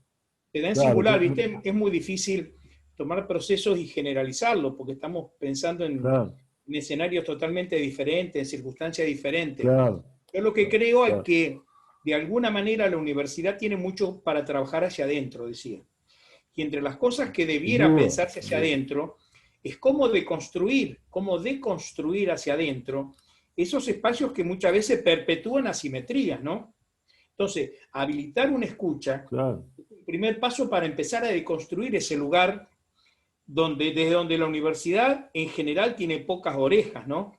Te da en claro, singular, ¿viste? Es muy difícil tomar procesos y generalizarlos, porque estamos pensando claro, en escenarios totalmente diferentes, en circunstancias diferentes. claro, Yo lo que claro, creo es claro, que de alguna manera la universidad tiene mucho para trabajar hacia adentro, decía. Y entre las cosas que sin debiera duda, pensarse sin hacia duda. adentro es cómo deconstruir hacia adentro esos espacios que muchas veces perpetúan asimetrías, ¿no? Entonces, habilitar una escucha Claro, es el primer paso para empezar a deconstruir ese lugar desde donde la universidad en general tiene pocas orejas, ¿no?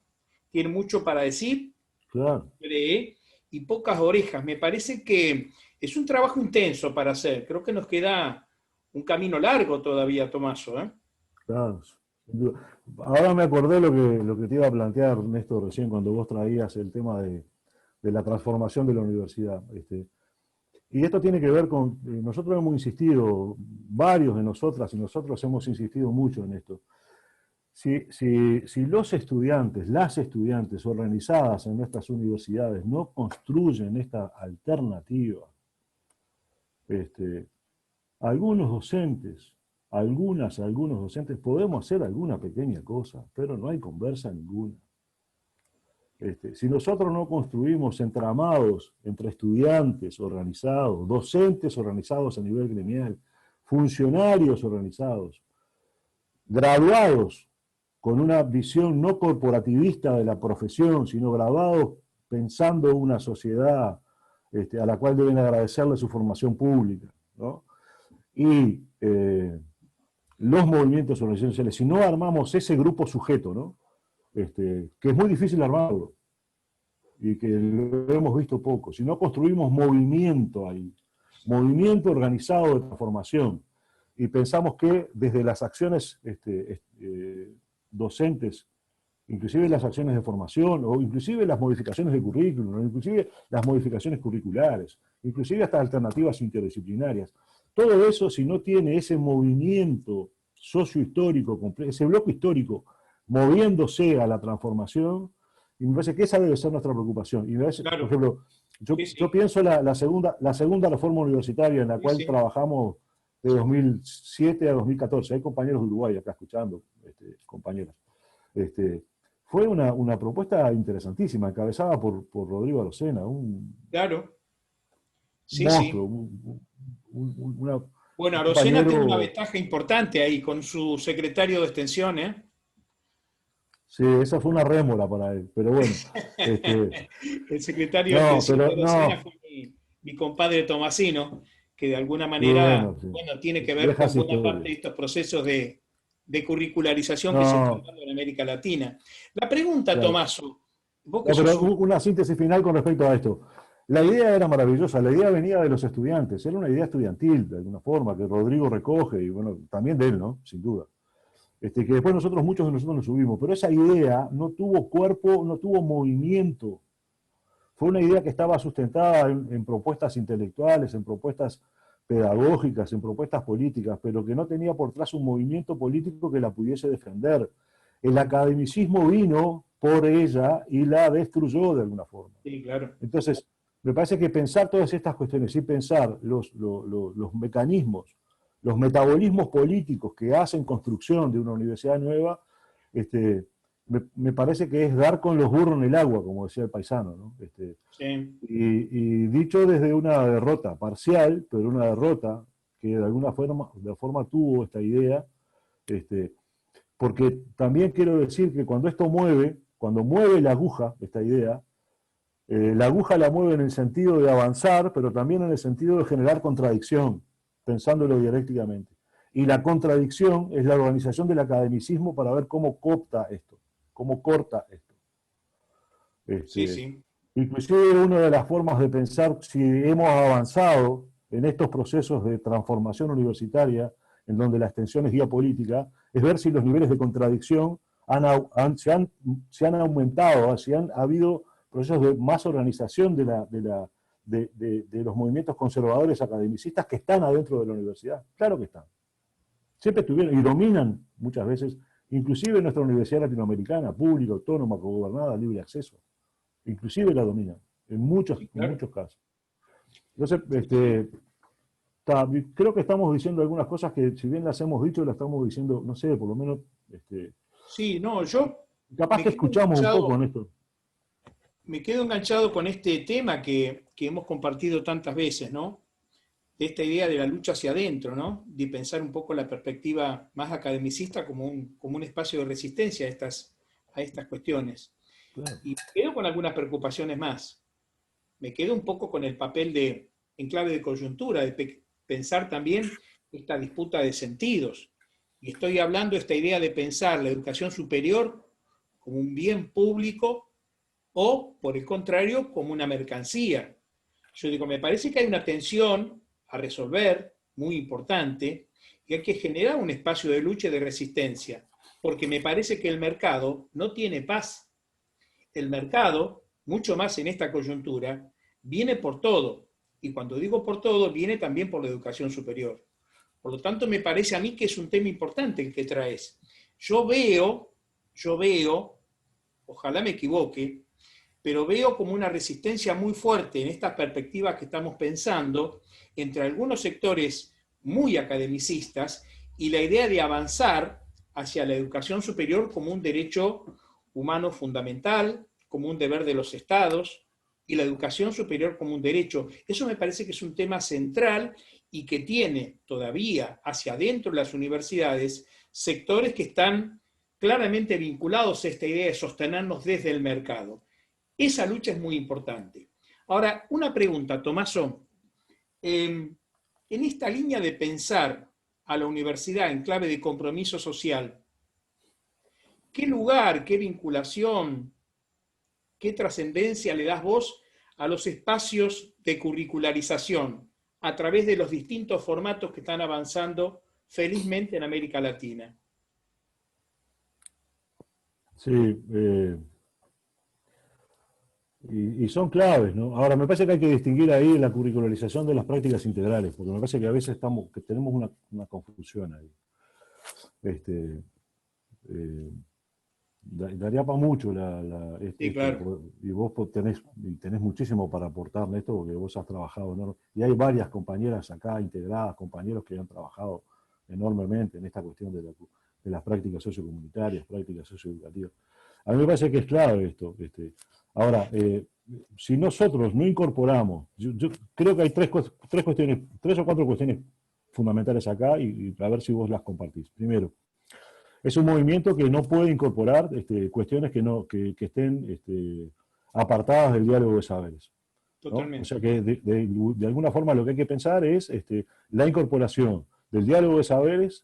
Tiene mucho para decir, claro, cree, y pocas orejas. Me parece que es un trabajo intenso para hacer. Creo que nos queda un camino largo todavía, Tomaso, ¿eh? claro, sin duda. Ahora me acordé lo que te iba a plantear, Néstor, recién cuando vos traías el tema de la transformación de la universidad. Y esto tiene que ver con, nosotros hemos insistido, varios de nosotras y nosotros hemos insistido mucho en esto. Si los estudiantes, las estudiantes organizadas en nuestras universidades no construyen esta alternativa, este, algunos docentes, algunos docentes podemos hacer alguna pequeña cosa, pero no hay conversa ninguna. Si nosotros no construimos entramados entre estudiantes organizados, docentes organizados a nivel gremial, funcionarios organizados, graduados con una visión no corporativista de la profesión, sino graduados pensando una sociedad a la cual deben agradecerle su formación pública, ¿no? Y los movimientos organizacionales, si no armamos ese grupo sujeto, ¿no? Que es muy difícil armarlo, y que lo hemos visto poco, si no construimos movimiento ahí, movimiento organizado de transformación, y pensamos que desde las acciones docentes, inclusive las acciones de formación, o inclusive las modificaciones de currículum, o inclusive las modificaciones curriculares, inclusive hasta alternativas interdisciplinarias, todo eso, si no tiene ese movimiento sociohistórico, ese bloque histórico moviéndose a la transformación, y me parece que esa debe ser nuestra preocupación. Y parece, por Claro, ejemplo, sí, yo sí, pienso la segunda reforma universitaria en la sí, cual sí. trabajamos de 2007 a 2014. Hay compañeros de Uruguay acá escuchando, compañeras. Fue una propuesta interesantísima, encabezada por Rodrigo Arocena, un Claro, sí, monstruo, sí. un Bueno, Arocena tiene una compañero. ventaja importante ahí con su secretario de extensión, ¿eh? Sí, esa fue una rémora para él, pero bueno. Este, El secretario de no, extensión de pero Arocena no, fue mi compadre Tomasino, que de alguna y manera, bueno, sí, bueno, tiene que ver con viejas buena parte historias. de estos procesos de curricularización que se están No, dando en América Latina. La pregunta, claro. Tomaso, vos que No, sos pero un... una síntesis final con respecto a esto. La ¿Sí? idea era maravillosa, la idea venía de los estudiantes, era una idea estudiantil, de alguna forma, que Rodrigo recoge, y bueno, también de él, ¿no? Sin duda. Que después muchos de nosotros nos subimos, pero esa idea no tuvo cuerpo, no tuvo movimiento. Fue una idea que estaba sustentada en propuestas intelectuales, en propuestas pedagógicas, en propuestas políticas, pero que no tenía por detrás un movimiento político que la pudiese defender. El academicismo vino por ella y la destruyó de alguna forma. Sí, claro. Entonces, me parece que pensar todas estas cuestiones y pensar los mecanismos, los metabolismos políticos que hacen construcción de una universidad nueva, me parece que es dar con los burros en el agua, como decía el paisano, ¿no? Sí. Y dicho desde una derrota parcial, pero una derrota que de alguna forma tuvo esta idea, este, porque también quiero decir que cuando mueve la aguja, esta idea, la aguja la mueve en el sentido de avanzar, pero también en el sentido de generar contradicción. pensándolo dialécticamente. Y la contradicción es la organización del academicismo para ver cómo coopta esto, cómo corta esto. Sí, sí. Inclusive una de las formas de pensar si hemos avanzado en estos procesos de transformación universitaria, en donde la extensión es guía política, es ver si los niveles de contradicción se han aumentado, si han habido procesos de más organización de los movimientos conservadores academicistas que están adentro de la universidad. Claro que están. Siempre estuvieron y dominan muchas veces, inclusive nuestra universidad latinoamericana, pública, autónoma, cogobernada, libre acceso. Inclusive la dominan, en muchos, Sí, claro. en muchos casos. Entonces, creo que estamos diciendo algunas cosas que, si bien las hemos dicho, las estamos diciendo, no sé, por lo menos, Sí, no, yo capaz me que quedo escuchamos un poco enganchado, en esto. me quedo enganchado con este tema que hemos compartido tantas veces, ¿no? De esta idea de la lucha hacia adentro, ¿no? De pensar un poco la perspectiva más academicista como un espacio de resistencia a estas cuestiones. Claro. Y me quedo con algunas preocupaciones más. Me quedo un poco con el papel en clave de coyuntura, de pensar también esta disputa de sentidos. Y estoy hablando de esta idea de pensar la educación superior como un bien público o, por el contrario, como una mercancía. Yo digo, me parece que hay una tensión a resolver muy importante y hay que generar un espacio de lucha y de resistencia, porque me parece que el mercado no tiene paz. El mercado, mucho más en esta coyuntura, viene por todo. Y cuando digo por todo, viene también por la educación superior. Por lo tanto, me parece a mí que es un tema importante el que traes. Yo veo, ojalá me equivoque, pero veo como una resistencia muy fuerte en estas perspectivas que estamos pensando entre algunos sectores muy academicistas y la idea de avanzar hacia la educación superior como un derecho humano fundamental, como un deber de los estados, y la educación superior como un derecho. Eso me parece que es un tema central y que tiene todavía hacia adentro de las universidades sectores que están claramente vinculados a esta idea de sostenernos desde el mercado. Esa lucha es muy importante. Ahora, una pregunta, Tomaso. En esta línea de pensar a la universidad en clave de compromiso social, ¿qué lugar, qué vinculación, qué trascendencia le das vos a los espacios de curricularización a través de los distintos formatos que están avanzando felizmente en América Latina? Sí, y son claves, ¿no? Ahora, me parece que hay que distinguir ahí la curricularización de las prácticas integrales, porque me parece que a veces que tenemos una confusión ahí. Eh, Daría para mucho Sí, claro. y vos tenés muchísimo para aportar en esto, porque vos has trabajado, ¿no? Y hay varias compañeras acá integradas, compañeros que han trabajado enormemente en esta cuestión de las prácticas sociocomunitarias, prácticas socioeducativas. A mí me parece que es clave esto. Ahora, si nosotros no incorporamos, yo creo que hay tres o cuatro cuestiones fundamentales acá, y a ver si vos las compartís. Primero, es un movimiento que no puede incorporar cuestiones que estén apartadas del diálogo de saberes, ¿no? O sea Totalmente. que de alguna forma lo que hay que pensar es la incorporación del diálogo de saberes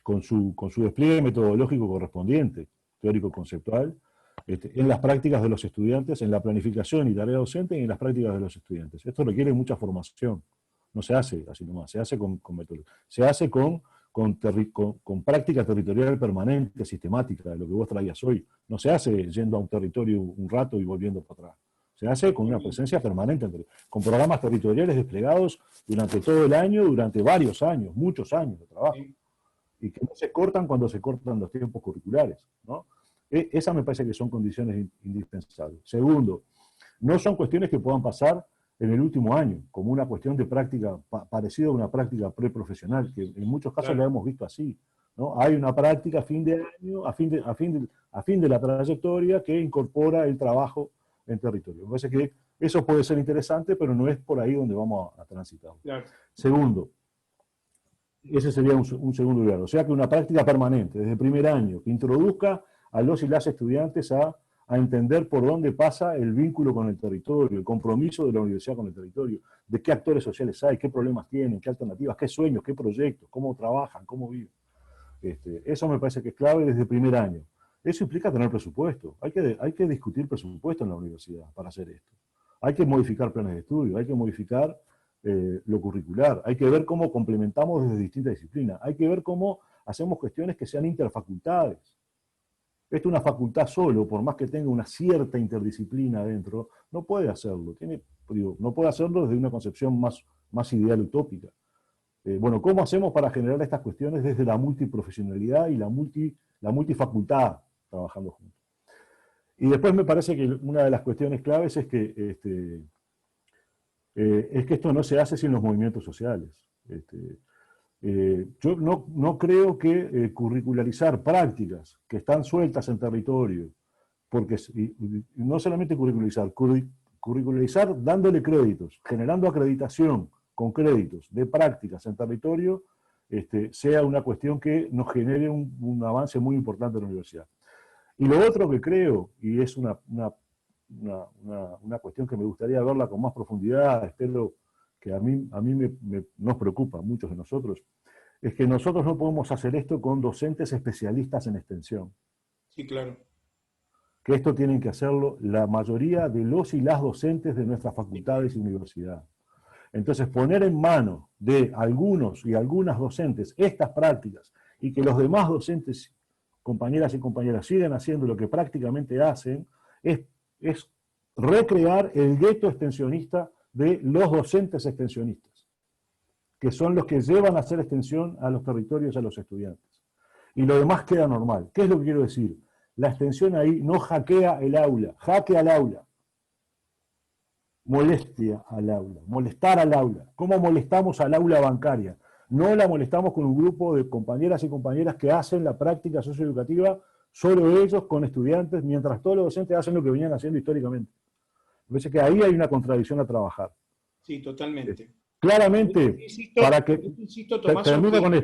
con su despliegue metodológico correspondiente, teórico-conceptual, en las prácticas de los estudiantes, en la planificación y tarea docente y en las prácticas de los estudiantes. Esto requiere mucha formación, no se hace así nomás, se hace con metodología, se hace con práctica territorial permanente, sistemática, de lo que vos traías hoy. No se hace yendo a un territorio un rato y volviendo para atrás. Se hace con una presencia permanente, con programas territoriales desplegados durante todo el año, durante varios años, muchos años de trabajo. Sí. Y que no se cortan cuando se cortan los tiempos curriculares, ¿no? Esas me parece que son condiciones indispensables. Segundo, no son cuestiones que puedan pasar en el último año, como una cuestión de práctica, parecida a una práctica preprofesional, que en muchos casos la Claro. hemos visto así, ¿no? Hay una práctica a fin de año, a fin de la trayectoria que incorpora el trabajo en territorio. Me parece que eso puede ser interesante, pero no es por ahí donde vamos a transitar. Claro. Segundo, ese sería un segundo lugar. O sea que una práctica permanente, desde el primer año, que introduzca a los y las estudiantes a a entender por dónde pasa el vínculo con el territorio, el compromiso de la universidad con el territorio, de qué actores sociales hay, qué problemas tienen, qué alternativas, qué sueños, qué proyectos, cómo trabajan, cómo viven. Eso me parece que es clave desde el primer año. Eso implica tener presupuesto. Hay que discutir presupuesto en la universidad para hacer esto. Hay que modificar planes de estudio, hay que modificar lo curricular, hay que ver cómo complementamos desde distintas disciplinas, hay que ver cómo hacemos cuestiones que sean interfacultades. Esto es una facultad solo, por más que tenga una cierta interdisciplina dentro, no puede hacerlo. No puede hacerlo desde una concepción más ideal utópica. Bueno, ¿cómo hacemos para generar estas cuestiones desde la multiprofesionalidad y la multifacultad trabajando juntos? Y después me parece que una de las cuestiones claves es que esto no se hace sin los movimientos sociales. Yo no creo que curricularizar prácticas que están sueltas en territorio, porque y no solamente curricularizar dándole créditos, generando acreditación con créditos de prácticas en territorio, sea una cuestión que nos genere un avance muy importante en la universidad. Y lo otro que creo, y es una cuestión que me gustaría verla con más profundidad, espero que a mí nos preocupa a muchos de nosotros, es que nosotros no podemos hacer esto con docentes especialistas en extensión. Sí, claro. Que esto tienen que hacerlo la mayoría de los y las docentes de nuestras facultades y universidades. Entonces, poner en manos de algunos y algunas docentes estas prácticas y que los demás docentes, compañeras y compañeras, sigan haciendo lo que prácticamente hacen, es recrear el gueto extensionista de los docentes extensionistas, que son los que llevan a hacer extensión a los territorios, a los estudiantes. Y lo demás queda normal. ¿Qué es lo que quiero decir? La extensión ahí no hackea el aula, hackea al aula. Molestia al aula, molestar al aula. ¿Cómo molestamos al aula bancaria? No la molestamos con un grupo de compañeras y compañeras que hacen la práctica socioeducativa solo ellos con estudiantes, mientras todos los docentes hacen lo que venían haciendo históricamente. Me parece que ahí hay una contradicción a trabajar. Sí, totalmente. Claramente, para que... Termino con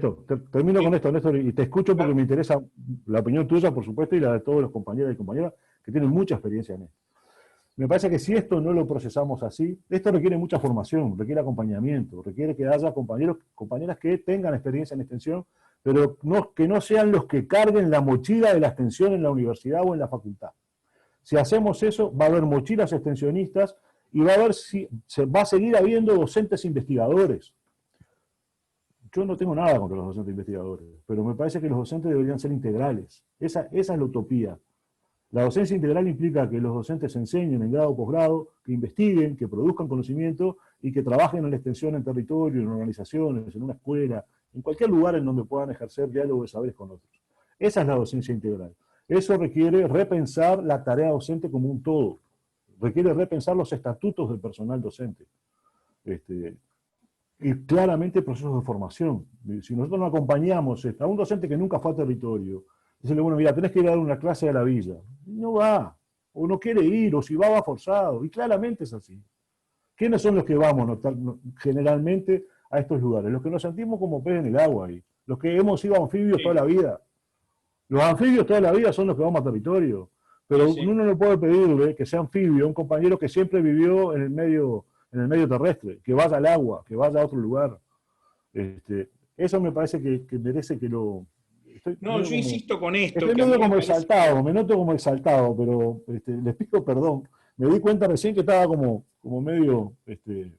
esto, Néstor, y te escucho porque me interesa la opinión tuya, por supuesto, y la de todos los compañeros y compañeras que tienen mucha experiencia en esto. Me parece que si esto no lo procesamos así, esto requiere mucha formación, requiere acompañamiento, requiere que haya compañeras que tengan experiencia en extensión, pero que no sean los que carguen la mochila de la extensión en la universidad o en la facultad. Si hacemos eso, va a haber mochilas extensionistas y va a seguir habiendo docentes investigadores. Yo no tengo nada contra los docentes investigadores, pero me parece que los docentes deberían ser integrales. Esa es la utopía. La docencia integral implica que los docentes enseñen en grado o posgrado, que investiguen, que produzcan conocimiento y que trabajen en la extensión en territorio, en organizaciones, en una escuela, en cualquier lugar en donde puedan ejercer diálogo de saberes con otros. Esa es la docencia integral. Eso requiere repensar la tarea docente como un todo. Requiere repensar los estatutos del personal docente. Y claramente procesos de formación. Si nosotros no acompañamos a un docente que nunca fue a territorio, decirle, bueno, mira, tenés que ir a dar una clase a la villa. No va, o no quiere ir, o si va forzado. Y claramente es así. ¿Quiénes son los que vamos generalmente a estos lugares? Los que nos sentimos como pez en el agua ahí. Los que hemos ido a anfibios toda la vida. Los anfibios toda la vida son los que vamos a territorio. Pero uno no puede pedirle que sea anfibio a un compañero que siempre vivió en el medio terrestre, que vaya al agua, que vaya a otro lugar. Eso me parece que merece que lo... Yo insisto con esto. Estoy medio como exaltado, me noto como exaltado, pero les pido perdón. Me di cuenta recién que estaba como medio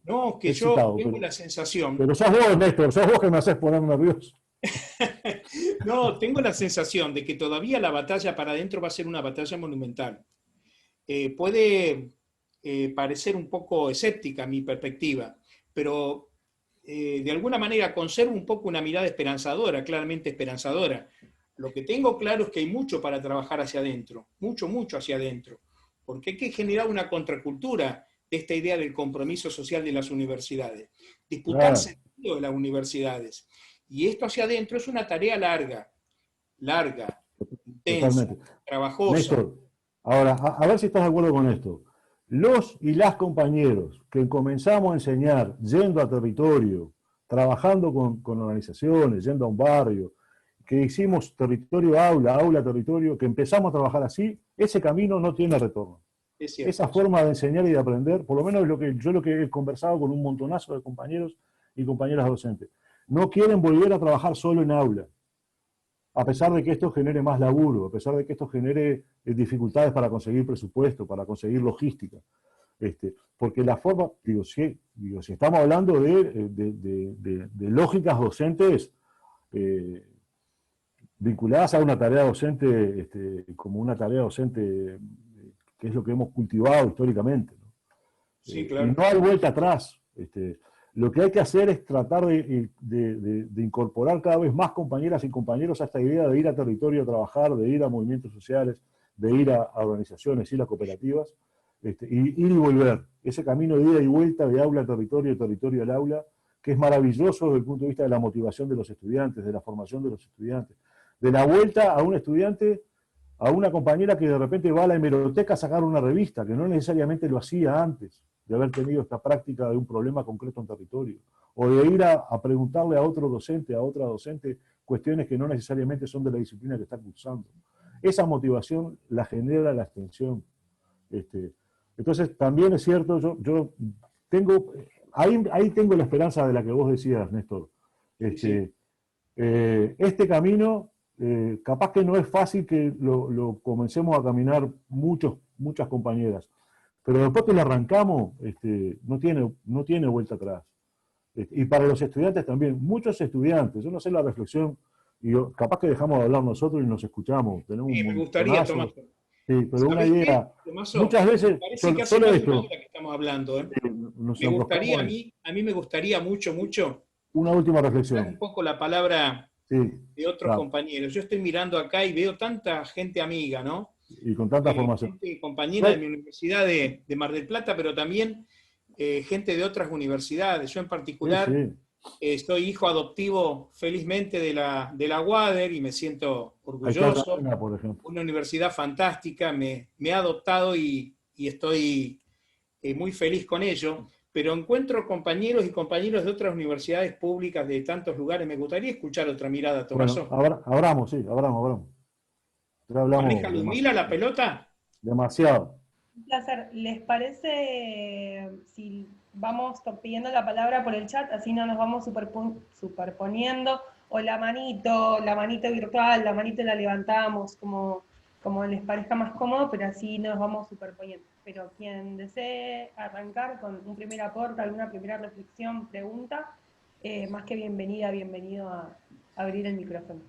no, que excitado, yo tengo la sensación... Pero sos vos, Néstor, sos vos que me haces poner nervioso. No, tengo la sensación de que todavía la batalla para adentro va a ser una batalla monumental. Puede parecer un poco escéptica mi perspectiva, pero de alguna manera conservo un poco una mirada esperanzadora, claramente esperanzadora. Lo que tengo claro es que hay mucho para trabajar hacia adentro, mucho hacia adentro, porque hay que generar una contracultura de esta idea del compromiso social de las universidades, disputar sentido de las universidades. Y esto hacia adentro es una tarea larga, intensa, totalmente trabajosa. Néstor, ahora, a ver si estás de acuerdo con esto. Los y las compañeros que comenzamos a enseñar yendo a territorio, trabajando con organizaciones, yendo a un barrio, que hicimos territorio-aula, aula-territorio, que empezamos a trabajar así, ese camino no tiene retorno. Es cierto. Esa forma de enseñar y de aprender, por lo menos lo que he conversado con un montonazo de compañeros y compañeras docentes, no quieren volver a trabajar solo en aula, a pesar de que esto genere más laburo, a pesar de que esto genere dificultades para conseguir presupuesto, para conseguir logística. Porque la forma, si estamos hablando de lógicas docentes vinculadas a una tarea docente, como una tarea docente que es lo que hemos cultivado históricamente, ¿no? Sí, claro. Y no hay vuelta atrás. Lo que hay que hacer es tratar de incorporar cada vez más compañeras y compañeros a esta idea de ir a territorio a trabajar, de ir a movimientos sociales, de ir a organizaciones, ir a cooperativas, y ir y volver. Ese camino de ida y vuelta de aula a territorio, territorio al aula, que es maravilloso desde el punto de vista de la motivación de los estudiantes, de la formación de los estudiantes, de la vuelta a un estudiante, a una compañera que de repente va a la hemeroteca a sacar una revista, que no necesariamente lo hacía antes de haber tenido esta práctica de un problema concreto en territorio, o de ir a preguntarle a otro docente, a otra docente, cuestiones que no necesariamente son de la disciplina que está cursando. Esa motivación la genera la extensión. Entonces, también es cierto, yo tengo, ahí tengo la esperanza de la que vos decías, Néstor. Sí. Este camino, capaz que no es fácil que lo comencemos a caminar muchas compañeras, pero después que lo arrancamos, no tiene vuelta atrás. Y para los estudiantes también, muchos estudiantes, yo no sé la reflexión, y capaz que dejamos de hablar nosotros y nos escuchamos. Tenemos Sí, un me gustaría, montonazo. Tomás. Sí, pero una ¿Sabés qué, idea, Tomaso? muchas veces, Parece que hace solo más de una esto, hora que estamos hablando, ¿eh? nos Me gustaría, enroscamos a mí me gustaría mucho una última dar un reflexión. poco la palabra Sí, de otros claro, compañeros. Yo estoy mirando acá y veo tanta gente amiga, ¿no? y con tanta formación. Gente compañera de mi universidad de Mar del Plata, pero también gente de otras universidades. Yo en Sí, particular sí. soy hijo adoptivo, felizmente, de la UADER y me siento Ahí está orgulloso. Catalina, por ejemplo. Una universidad fantástica, me ha adoptado y estoy muy feliz con ello, pero encuentro compañeros y compañeros de otras universidades públicas de tantos lugares. Me gustaría escuchar otra mirada, Bueno, Tomaso. abramos, sí, abramos. Ya ¿Maneja hablamos Ludmila la pelota? demasiado. Un placer. ¿Les parece si vamos pidiendo la palabra por el chat? Así no nos vamos superponiendo. O la manito virtual, la manito la levantamos, como les parezca más cómodo, pero así nos vamos superponiendo. Pero quien desee arrancar con un primer aporte, alguna primera reflexión, pregunta, más que bienvenido a abrir el micrófono.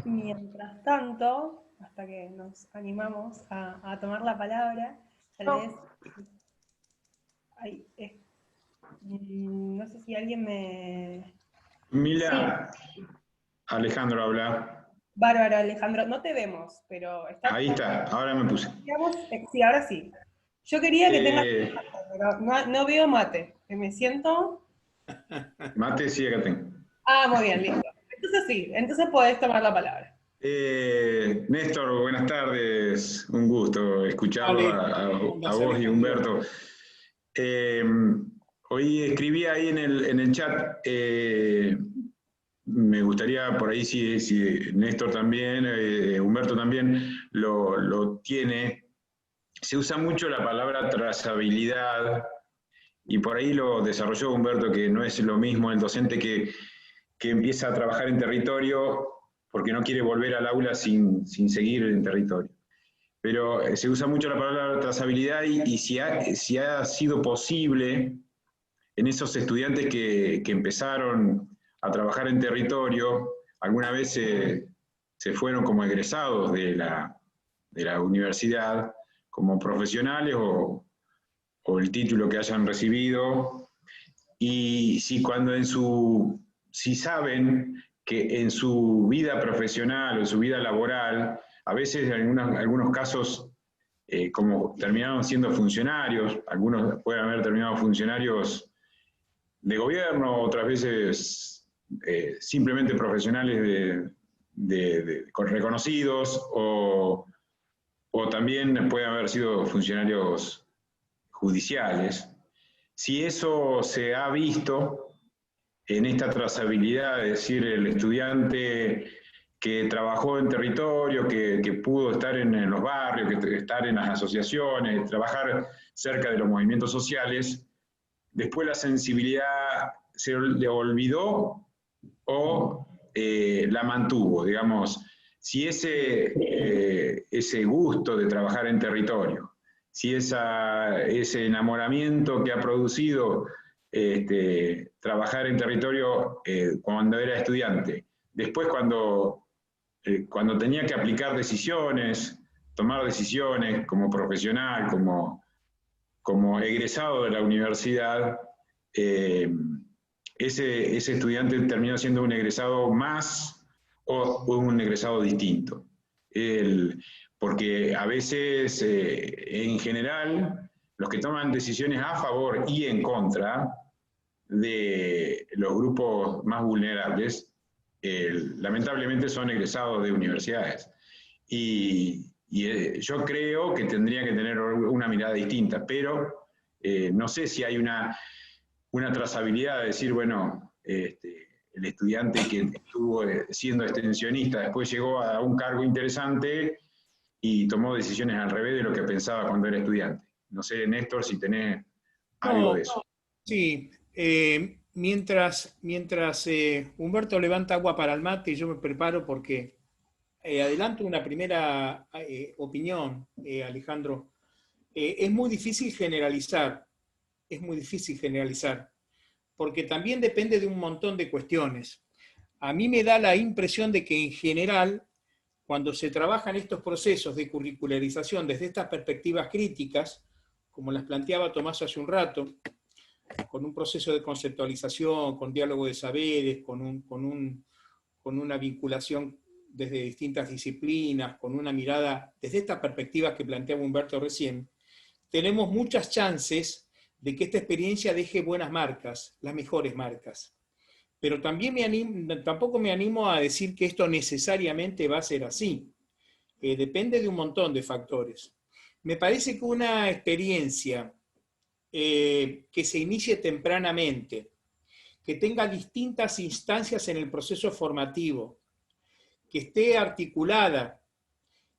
Mientras tanto, hasta que nos animamos a tomar la palabra, tal vez, no sé si alguien me... Mila, Sí. Alejandro habla. Bárbaro, Alejandro, no te vemos, pero está... Ahí está, ahora me puse. Sí, ahora sí. Yo quería que tengas Eh, mate, pero no veo mate. Me siento... Mate, sí, acá tengo. Ah, muy bien, listo. Entonces sí, entonces podés tomar la palabra. Néstor, buenas tardes. Un gusto escucharlo a vos y Humberto. Hoy escribí ahí en el chat, me gustaría por ahí si Néstor también, Humberto también lo tiene. Se usa mucho la palabra trazabilidad y por ahí lo desarrolló Humberto, que no es lo mismo el docente que empieza a trabajar en territorio porque no quiere volver al aula sin seguir en territorio. Pero se usa mucho la palabra trazabilidad y si ha sido posible en esos estudiantes que empezaron a trabajar en territorio, alguna vez se fueron como egresados de la universidad, como profesionales o el título que hayan recibido, y si saben que en su vida profesional o en su vida laboral, a veces en algunos casos como terminaron siendo funcionarios, algunos pueden haber terminado funcionarios de gobierno, otras veces simplemente profesionales reconocidos, o también pueden haber sido funcionarios judiciales. Si eso se ha visto en esta trazabilidad, es decir, el estudiante que trabajó en territorio, que pudo estar en los barrios, que estar en las asociaciones, trabajar cerca de los movimientos sociales, después la sensibilidad se le olvidó o la mantuvo, digamos. Si ese gusto de trabajar en territorio, si ese enamoramiento que ha producido trabajar en territorio cuando era estudiante, después cuando tenía que aplicar decisiones, tomar decisiones como profesional, como egresado de la universidad, ese estudiante terminó siendo un egresado más o un egresado distinto. Porque a veces, en general, los que toman decisiones a favor y en contra de los grupos más vulnerables, lamentablemente son egresados de universidades. Y yo creo que tendría que tener una mirada distinta, pero no sé si hay una trazabilidad de decir, bueno, el estudiante que estuvo siendo extensionista después llegó a un cargo interesante y tomó decisiones al revés de lo que pensaba cuando era estudiante. No sé, Néstor, si tenés algo de eso. Sí, mientras Humberto levanta agua para el mate, yo me preparo porque adelanto una primera opinión, Alejandro. Es muy difícil generalizar, porque también depende de un montón de cuestiones. A mí me da la impresión de que en general, cuando se trabajan estos procesos de curricularización desde estas perspectivas críticas, como las planteaba Tomás hace un rato, con un proceso de conceptualización, con diálogo de saberes, con una vinculación desde distintas disciplinas, con una mirada desde estas perspectivas que planteaba Humberto recién, tenemos muchas chances de que esta experiencia deje buenas marcas, las mejores marcas. Pero también tampoco me animo a decir que esto necesariamente va a ser así. Depende de un montón de factores. Me parece que una experiencia que se inicie tempranamente, que tenga distintas instancias en el proceso formativo, que esté articulada,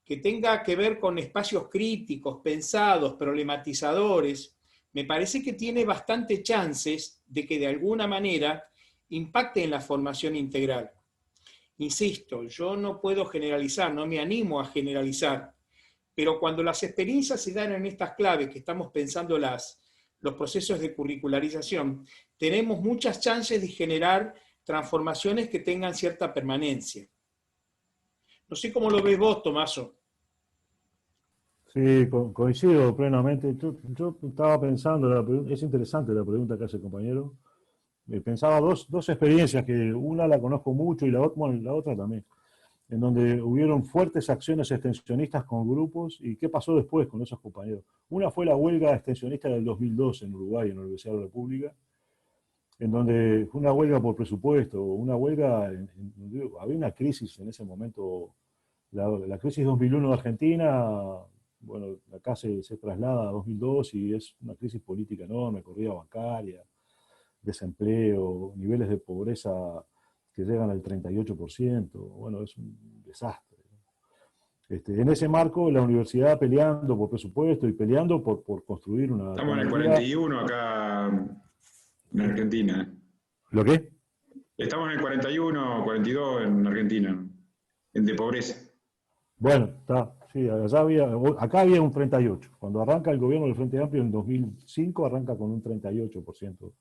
que tenga que ver con espacios críticos, pensados, problematizadores, me parece que tiene bastante chances de que de alguna manera impacte en la formación integral. Insisto, yo no puedo generalizar, no me animo a generalizar, pero cuando las experiencias se dan en estas claves que estamos pensando los procesos de curricularización, tenemos muchas chances de generar transformaciones que tengan cierta permanencia. No sé cómo lo ves vos, Tomaso. Sí, coincido plenamente. Yo estaba pensando, es interesante la pregunta que hace el compañero. Pensaba dos experiencias, que una la conozco mucho y la otra también, en donde hubieron fuertes acciones extensionistas con grupos, y qué pasó después con esos compañeros. Una fue la huelga extensionista del 2002 en Uruguay, en la Universidad de la República, en donde fue una huelga por presupuesto, una huelga, había una crisis en ese momento, la crisis 2001 de Argentina, bueno, acá se traslada a 2002 y es una crisis política enorme, corrida bancaria, desempleo, niveles de pobreza que llegan al 38%, bueno, es un desastre. En ese marco, la universidad peleando por presupuesto y peleando por construir una... Estamos en el 41 acá en Argentina. ¿Lo qué? Estamos en el 41, 42 en Argentina, de pobreza. Bueno, está, sí, acá había un 38. Cuando arranca el gobierno del Frente Amplio en 2005, arranca con un 38%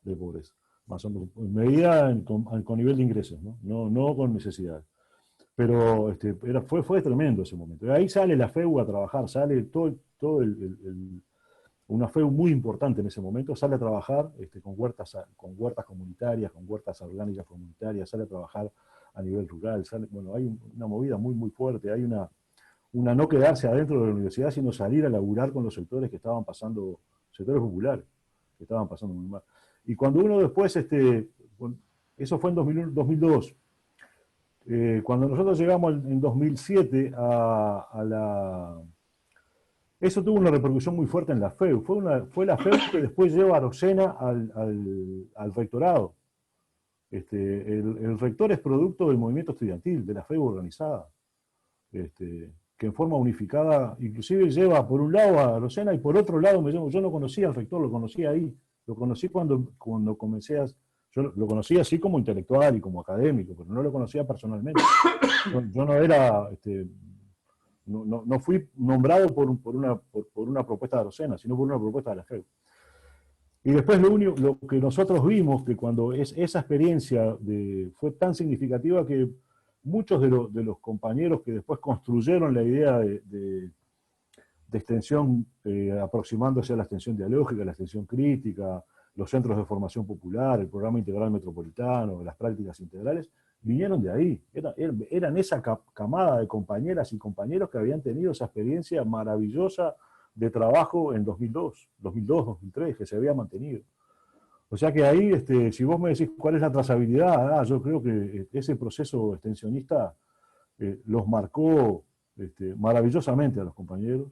de pobreza, más o menos, en medida con nivel de ingresos, no con necesidades. Pero fue tremendo ese momento. De ahí sale la FEU a trabajar, sale una FEU muy importante en ese momento, sale a trabajar con huertas comunitarias, con huertas orgánicas comunitarias, sale a trabajar a nivel rural, bueno, hay una movida muy, muy fuerte, hay una no quedarse adentro de la universidad, sino salir a laburar con los sectores que estaban pasando, sectores populares, que estaban pasando muy mal. Y cuando uno después, eso fue en 2002, cuando nosotros llegamos en 2007 eso tuvo una repercusión muy fuerte en la FEU. Fue la FEU que después lleva a Rosena al rectorado. El rector es producto del movimiento estudiantil, de la FEU organizada, que en forma unificada, inclusive lleva por un lado a Rosena y por otro lado yo no conocía al rector, lo conocí ahí. Lo conocí cuando comencé yo lo conocí así como intelectual y como académico, pero no lo conocía personalmente. Yo no era, no fui nombrado por una propuesta de Rosena, sino por una propuesta de la FEU. Y después lo que nosotros vimos, que cuando esa experiencia fue tan significativa que muchos de los compañeros que después construyeron la idea de extensión, aproximándose a la extensión dialógica, la extensión crítica, los centros de formación popular, el programa integral metropolitano, las prácticas integrales, vinieron de ahí. Eran esa camada de compañeras y compañeros que habían tenido esa experiencia maravillosa de trabajo en 2003, que se había mantenido. O sea que ahí, si vos me decís cuál es la trazabilidad, yo creo que ese proceso extensionista los marcó maravillosamente a los compañeros,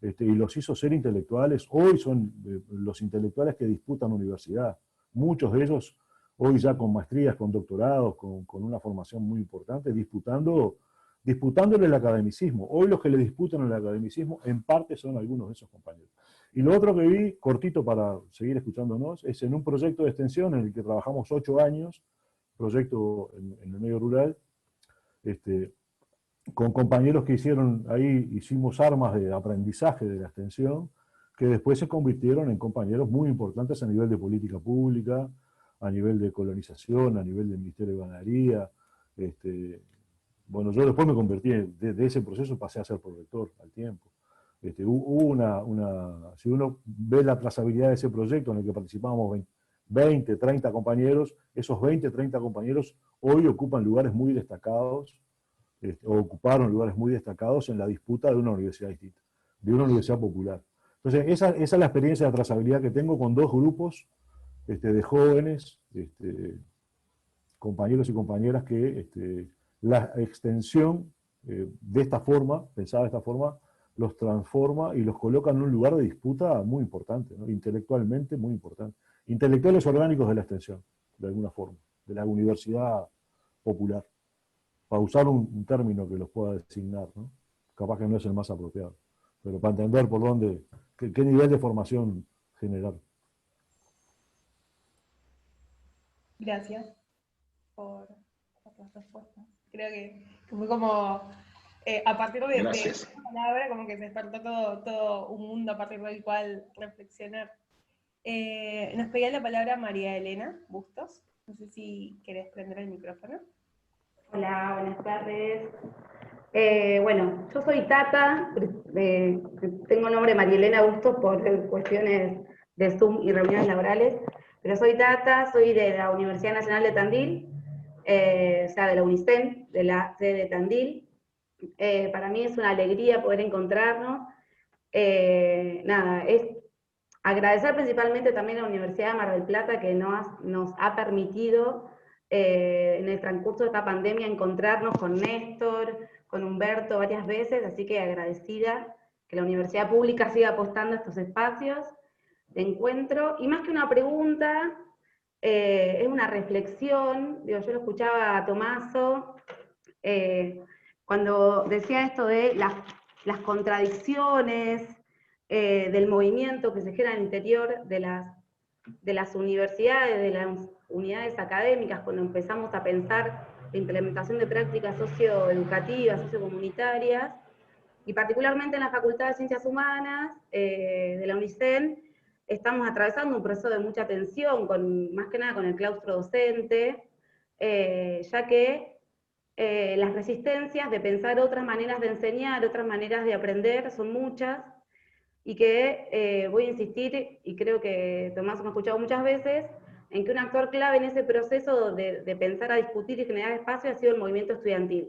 y los hizo ser intelectuales. Hoy son los intelectuales que disputan universidad. Muchos de ellos hoy ya con maestrías, con doctorados, con una formación muy importante, disputándole el academicismo. Hoy los que le disputan el academicismo en parte son algunos de esos compañeros. Y lo otro que vi, cortito para seguir escuchándonos, es en un proyecto de extensión en el que trabajamos 8 años, proyecto en el medio rural, con compañeros que hicimos armas de aprendizaje de la extensión, que después se convirtieron en compañeros muy importantes a nivel de política pública, a nivel de colonización, a nivel del Ministerio de Ganadería. Bueno, yo después me convertí, de ese proceso pasé a ser prorector al tiempo. Si uno ve la trazabilidad de ese proyecto en el que participábamos 20, 30 compañeros, esos 20, 30 compañeros hoy ocupan lugares muy destacados, o ocuparon lugares muy destacados en la disputa de una universidad distinta, de una universidad popular. Entonces, esa es la experiencia de trazabilidad que tengo con 2 grupos de jóvenes, compañeros y compañeras que la extensión de esta forma, pensada de esta forma, los transforma y los coloca en un lugar de disputa muy importante, ¿no? Intelectualmente muy importante. Intelectuales orgánicos de la extensión, de alguna forma, de la universidad popular, para usar un término que los pueda designar, ¿no? Capaz que no es el más apropiado, pero para entender por dónde, qué nivel de formación generar. Gracias por las respuestas. Creo que fue como, a partir de esta palabra, como que se despertó todo un mundo a partir del cual reflexionar. Nos pedía la palabra María Elena Bustos. No sé si querés prender el micrófono. Hola, buenas tardes. Bueno, yo soy Tata, tengo el nombre María Elena Bustos por cuestiones de Zoom y reuniones laborales, pero soy Tata, soy de la Universidad Nacional de Tandil, o sea, de la UNICEN, de la sede de Tandil. Para mí es una alegría poder encontrarnos. Nada, es agradecer principalmente también a la Universidad de Mar del Plata que nos ha permitido en el transcurso de esta pandemia encontrarnos con Néstor, con Humberto varias veces, así que agradecida que la universidad pública siga apostando a estos espacios de encuentro. Y más que una pregunta, es una reflexión. Digo, yo lo escuchaba a Tomaso, cuando decía esto de las contradicciones del movimiento que se genera al interior de las universidades, de las unidades académicas, cuando empezamos a pensar la implementación de prácticas socioeducativas, sociocomunitarias, y particularmente en la Facultad de Ciencias Humanas de la UNICEN, estamos atravesando un proceso de mucha tensión, más que nada con el claustro docente, ya que las resistencias de pensar otras maneras de enseñar, otras maneras de aprender, son muchas, y que voy a insistir, y creo que Tomás me ha escuchado muchas veces, en que un actor clave en ese proceso de pensar a discutir y generar espacio ha sido el movimiento estudiantil.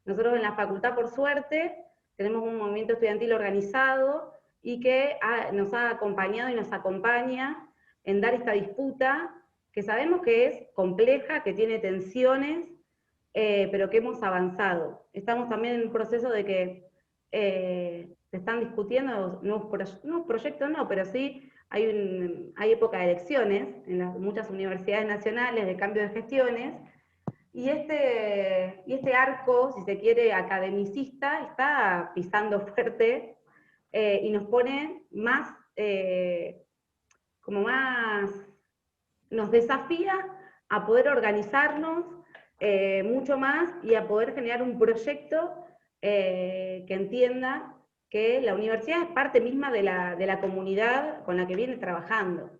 Nosotros en la facultad, por suerte, tenemos un movimiento estudiantil organizado y que nos ha acompañado y nos acompaña en dar esta disputa, que sabemos que es compleja, que tiene tensiones, pero que hemos avanzado. Estamos también en un proceso de que se están discutiendo nuevos proyectos, no, pero sí hay época de elecciones en muchas universidades nacionales, de cambio de gestiones, y este arco, si se quiere, academicista, está pisando fuerte y nos pone más, nos desafía a poder organizarnos mucho más y a poder generar un proyecto que entienda que la universidad es parte misma de la comunidad con la que viene trabajando.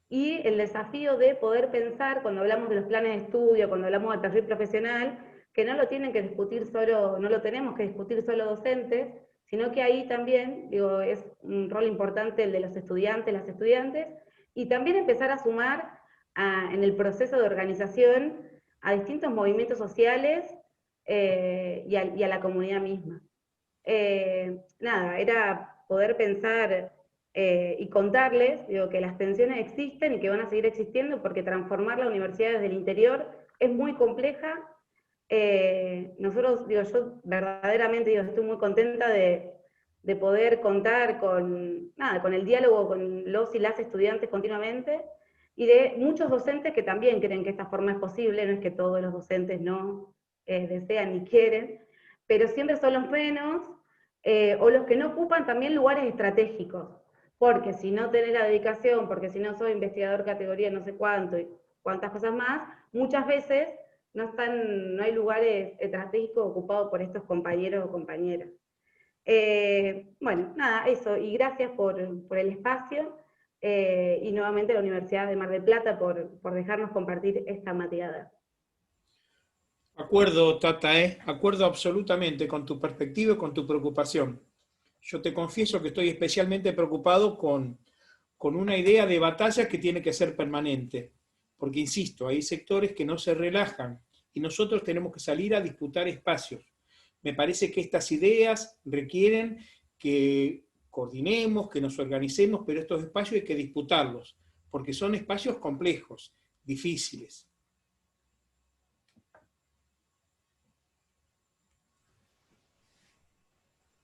Y el desafío de poder pensar, cuando hablamos de los planes de estudio, cuando hablamos del perfil profesional, que no lo tienen que discutir solo, no lo tenemos que discutir solo docentes, sino que ahí también, digo, es un rol importante el de los estudiantes, las estudiantes, y también empezar a sumar en el proceso de organización a distintos movimientos sociales y a la comunidad misma. Nada, era poder pensar y contarles, digo, que las tensiones existen y que van a seguir existiendo, porque transformar la universidad desde el interior es muy compleja. Nosotros, digo, yo verdaderamente, digo, estoy muy contenta de poder contar con el diálogo con los y las estudiantes continuamente, y de muchos docentes que también creen que esta forma es posible, no es que todos los docentes no desean ni quieren, pero siempre son los menos, o los que no ocupan también lugares estratégicos, porque si no tenés la dedicación, porque si no soy investigador categoría no sé cuánto, y cuántas cosas más, muchas veces no hay lugares estratégicos ocupados por estos compañeros o compañeras. Bueno, nada, eso, y gracias por el espacio, y nuevamente a la Universidad de Mar del Plata por dejarnos compartir esta mateada. Acuerdo, Tata, acuerdo absolutamente con tu perspectiva y con tu preocupación. Yo te confieso que estoy especialmente preocupado con una idea de batalla que tiene que ser permanente, porque insisto, hay sectores que no se relajan, y nosotros tenemos que salir a disputar espacios. Me parece que estas ideas requieren que coordinemos, que nos organicemos, pero estos espacios hay que disputarlos, porque son espacios complejos, difíciles.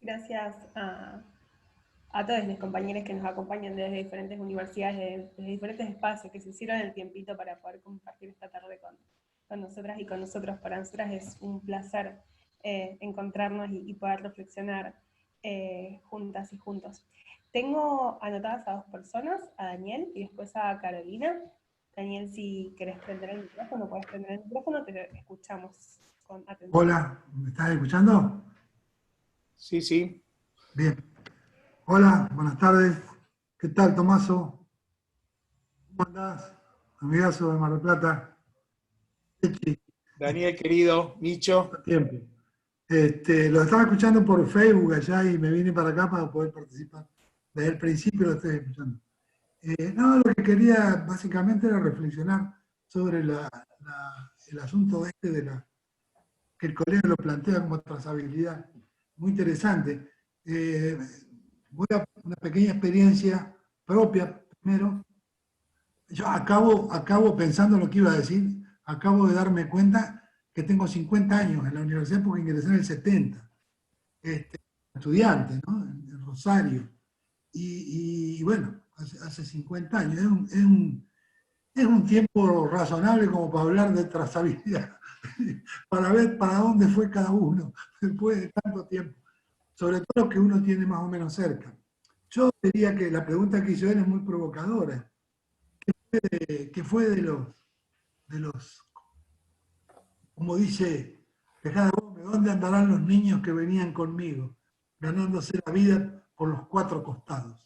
Gracias a todos los compañeros que nos acompañan desde diferentes universidades, desde diferentes espacios, que se hicieron el tiempito para poder compartir esta tarde con nosotras y con nosotros. Para nosotras es un placer encontrarnos y poder reflexionar juntas y juntos. Tengo anotadas a 2 personas, a Daniel y después a Carolina. Daniel, si querés prender el micrófono, puedes prender el micrófono, te escuchamos con atención. Hola, ¿me estás escuchando? Sí, sí. Bien. Hola, buenas tardes. ¿Qué tal, Tomaso? ¿Cómo andás? Amigazo de Mar del Plata. Daniel, querido, Micho. Tiempo. Lo estaba escuchando por Facebook allá y me vine para acá para poder participar. Desde el principio lo estoy escuchando. No, lo que quería básicamente era reflexionar sobre el asunto que el colega lo plantea como trazabilidad. Muy interesante. Voy a una pequeña experiencia propia primero. Yo acabo pensando lo que iba a decir, acabo de darme cuenta que tengo 50 años en la universidad porque ingresé en el 70. Estudiante, ¿no? En Rosario. Y bueno, hace 50 años. Es un tiempo razonable como para hablar de trazabilidad, para ver para dónde fue cada uno después de tanto tiempo. Sobre todo que uno tiene más o menos cerca. Yo diría que la pregunta que hizo él es muy provocadora. ¿Qué fue de los, como dice Tejada Gómez, dónde andarán los niños que venían conmigo, ganándose la vida por los 4 costados?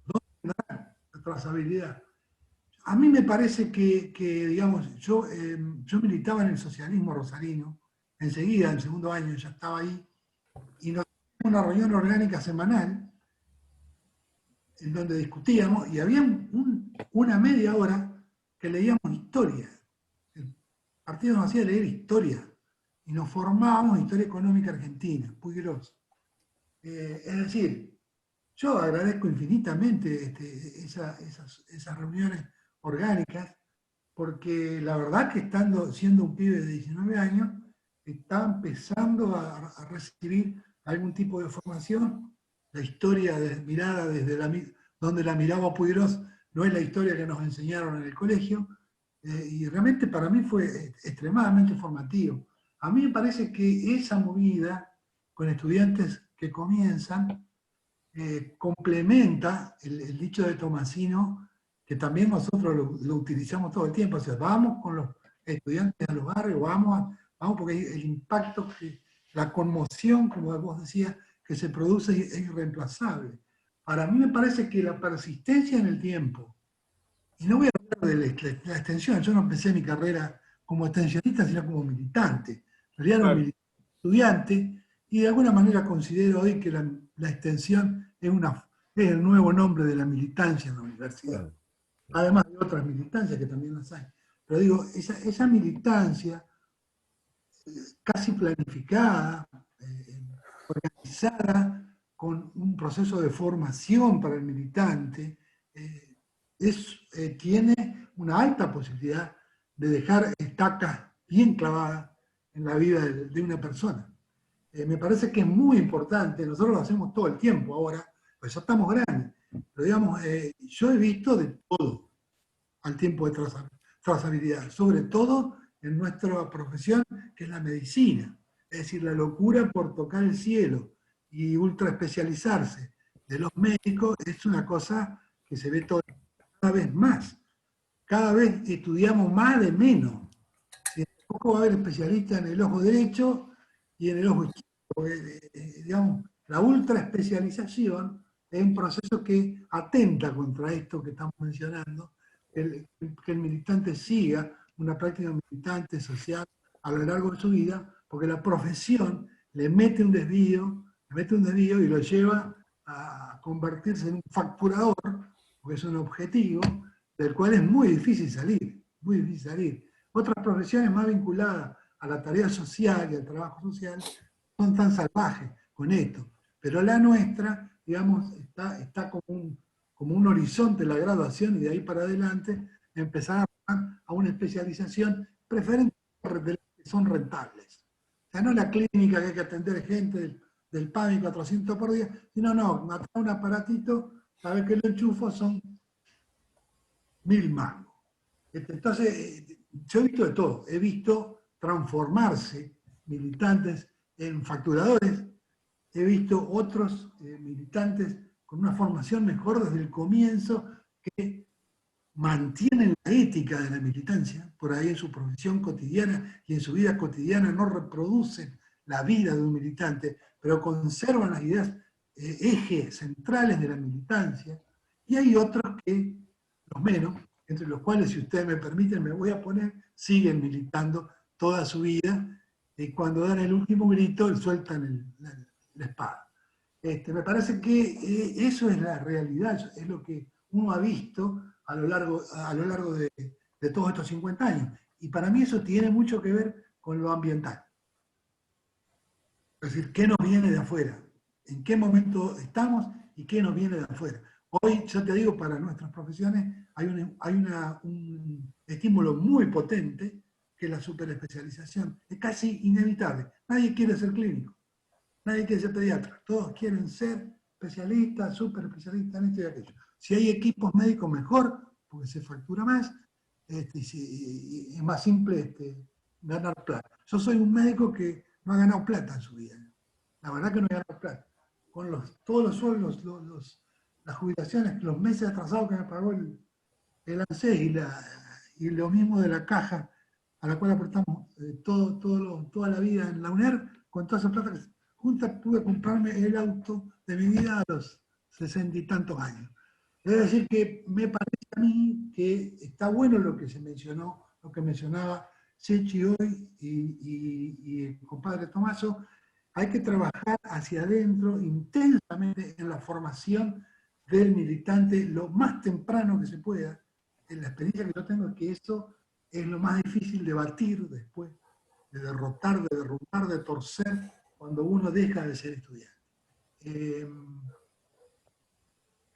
¿Dónde andarán la trazabilidad? A mí me parece que digamos, yo militaba en el socialismo rosarino, enseguida, en el segundo año ya estaba ahí, y nos una reunión orgánica semanal en donde discutíamos y había una media hora que leíamos historia. El partido nos hacía leer historia y nos formábamos en historia económica argentina, Puigros. Es decir, yo agradezco infinitamente esas reuniones orgánicas, porque la verdad que siendo un pibe de 19 años, estaba empezando a recibir algún tipo de formación. La historia mirada desde donde la miraba Puigros no es la historia que nos enseñaron en el colegio, y realmente para mí fue extremadamente formativo. A mí me parece que esa movida con estudiantes que comienzan complementa el dicho de Tomasino, que también nosotros lo utilizamos todo el tiempo. O sea, vamos con los estudiantes a los barrios, vamos porque el impacto, la conmoción, como vos decías, que se produce es irreemplazable. Para mí me parece que la persistencia en el tiempo, y no voy a hablar de la extensión, yo no empecé mi carrera como extensionista, sino como militante. En realidad era un militante estudiante, y de alguna manera considero hoy que la extensión es el nuevo nombre de la militancia en la universidad. Además de otras militancias que también las hay. Pero digo, esa militancia casi planificada, organizada, con un proceso de formación para el militante, tiene una alta posibilidad de dejar estacas bien clavadas en la vida de una persona. Me parece que es muy importante, nosotros lo hacemos todo el tiempo ahora, pues ya estamos grandes, pero digamos, yo he visto de todo al tiempo de trazabilidad, sobre todo en nuestra profesión, que es la medicina, es decir, la locura por tocar el cielo y ultra especializarse de los médicos es una cosa que se ve cada vez más. Cada vez estudiamos más de menos. Tampoco va a haber especialistas en el ojo derecho y en el ojo izquierdo. Digamos, la ultra especialización es un proceso que atenta contra esto que estamos mencionando, que el militante siga una práctica militante social a lo largo de su vida, porque la profesión le mete un desvío y lo lleva a convertirse en un facturador, porque es un objetivo del cual es muy difícil salir, muy difícil salir. Otras profesiones más vinculadas a la tarea social y al trabajo social son tan salvajes con esto, pero la nuestra, digamos, está como un horizonte la graduación, y de ahí para adelante empezar a una especialización preferente de las que son rentables. O sea, no la clínica que hay que atender gente del PAMI 400 por día, sino matar un aparatito, saber que lo enchufo son 1000 mangos. Entonces, yo he visto de todo, he visto transformarse militantes en facturadores, he visto otros militantes con una formación mejor desde el comienzo, que mantienen la ética de la militancia, por ahí en su profesión cotidiana y en su vida cotidiana no reproducen la vida de un militante, pero conservan las ideas, ejes centrales de la militancia, y hay otros que, los menos, entre los cuales, si ustedes me permiten, me voy a poner, siguen militando toda su vida, y cuando dan el último grito, sueltan la espada. Me parece que eso es la realidad, es lo que uno ha visto a lo largo de todos estos 50 años. Y para mí eso tiene mucho que ver con lo ambiental. Es decir, ¿qué nos viene de afuera? ¿En qué momento estamos y qué nos viene de afuera? Hoy, yo te digo, para nuestras profesiones hay un estímulo muy potente, que es la superespecialización. Es casi inevitable. Nadie quiere ser clínico. Nadie quiere ser pediatra, todos quieren ser especialistas, súper especialistas en esto y aquello. Si hay equipos médicos, mejor, porque se factura más, y es más simple ganar plata. Yo soy un médico que no ha ganado plata en su vida. La verdad que no he ganado plata. Con todos los sueldos, las jubilaciones, los meses atrasados que me pagó el ANSES y lo mismo de la caja a la cual aportamos toda la vida en la UNER, con toda esa plata que juntas pude comprarme el auto de mi vida a los 60 y tantos años. Es decir, que me parece a mí que está bueno lo que se mencionó, lo que mencionaba Sechi hoy y el compadre Tomaso. Hay que trabajar hacia adentro intensamente en la formación del militante lo más temprano que se pueda. En la experiencia que yo tengo es que eso es lo más difícil de batir después derrotar, de derrumbar, de torcer cuando uno deja de ser estudiante.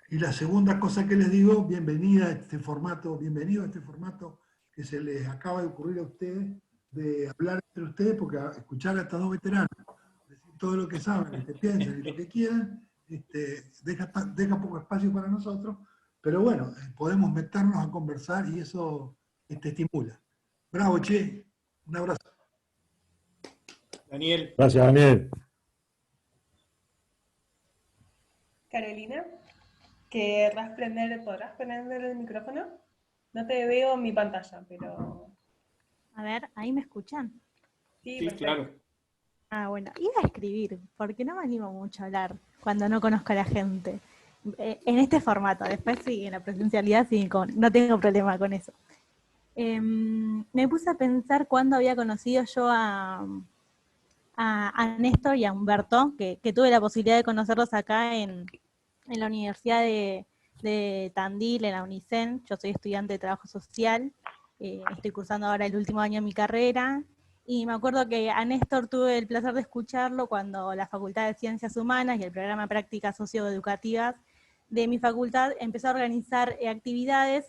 Y la segunda cosa que les digo, bienvenido a este formato que se les acaba de ocurrir a ustedes, de hablar entre ustedes, porque escuchar a estos dos veteranos, decir todo lo que saben, lo que piensan y lo que quieren, deja poco espacio para nosotros, pero bueno, podemos meternos a conversar y eso estimula. Bravo, che, un abrazo. Daniel. Gracias, Daniel. Carolina, ¿podrás prender el micrófono? No te veo en mi pantalla, pero... A ver, ¿ahí me escuchan? Sí, claro. Ah, bueno, iba a escribir, porque no me animo mucho a hablar cuando no conozco a la gente. En este formato, después sí, en la presencialidad sí, no tengo problema con eso. Me puse a pensar cuándo había conocido yo a Néstor y a Humberto, que tuve la posibilidad de conocerlos acá en la Universidad de Tandil, en la UNICEN. Yo soy estudiante de trabajo social, estoy cursando ahora el último año de mi carrera, y me acuerdo que a Néstor tuve el placer de escucharlo cuando la Facultad de Ciencias Humanas y el programa de prácticas socioeducativas de mi facultad empezó a organizar actividades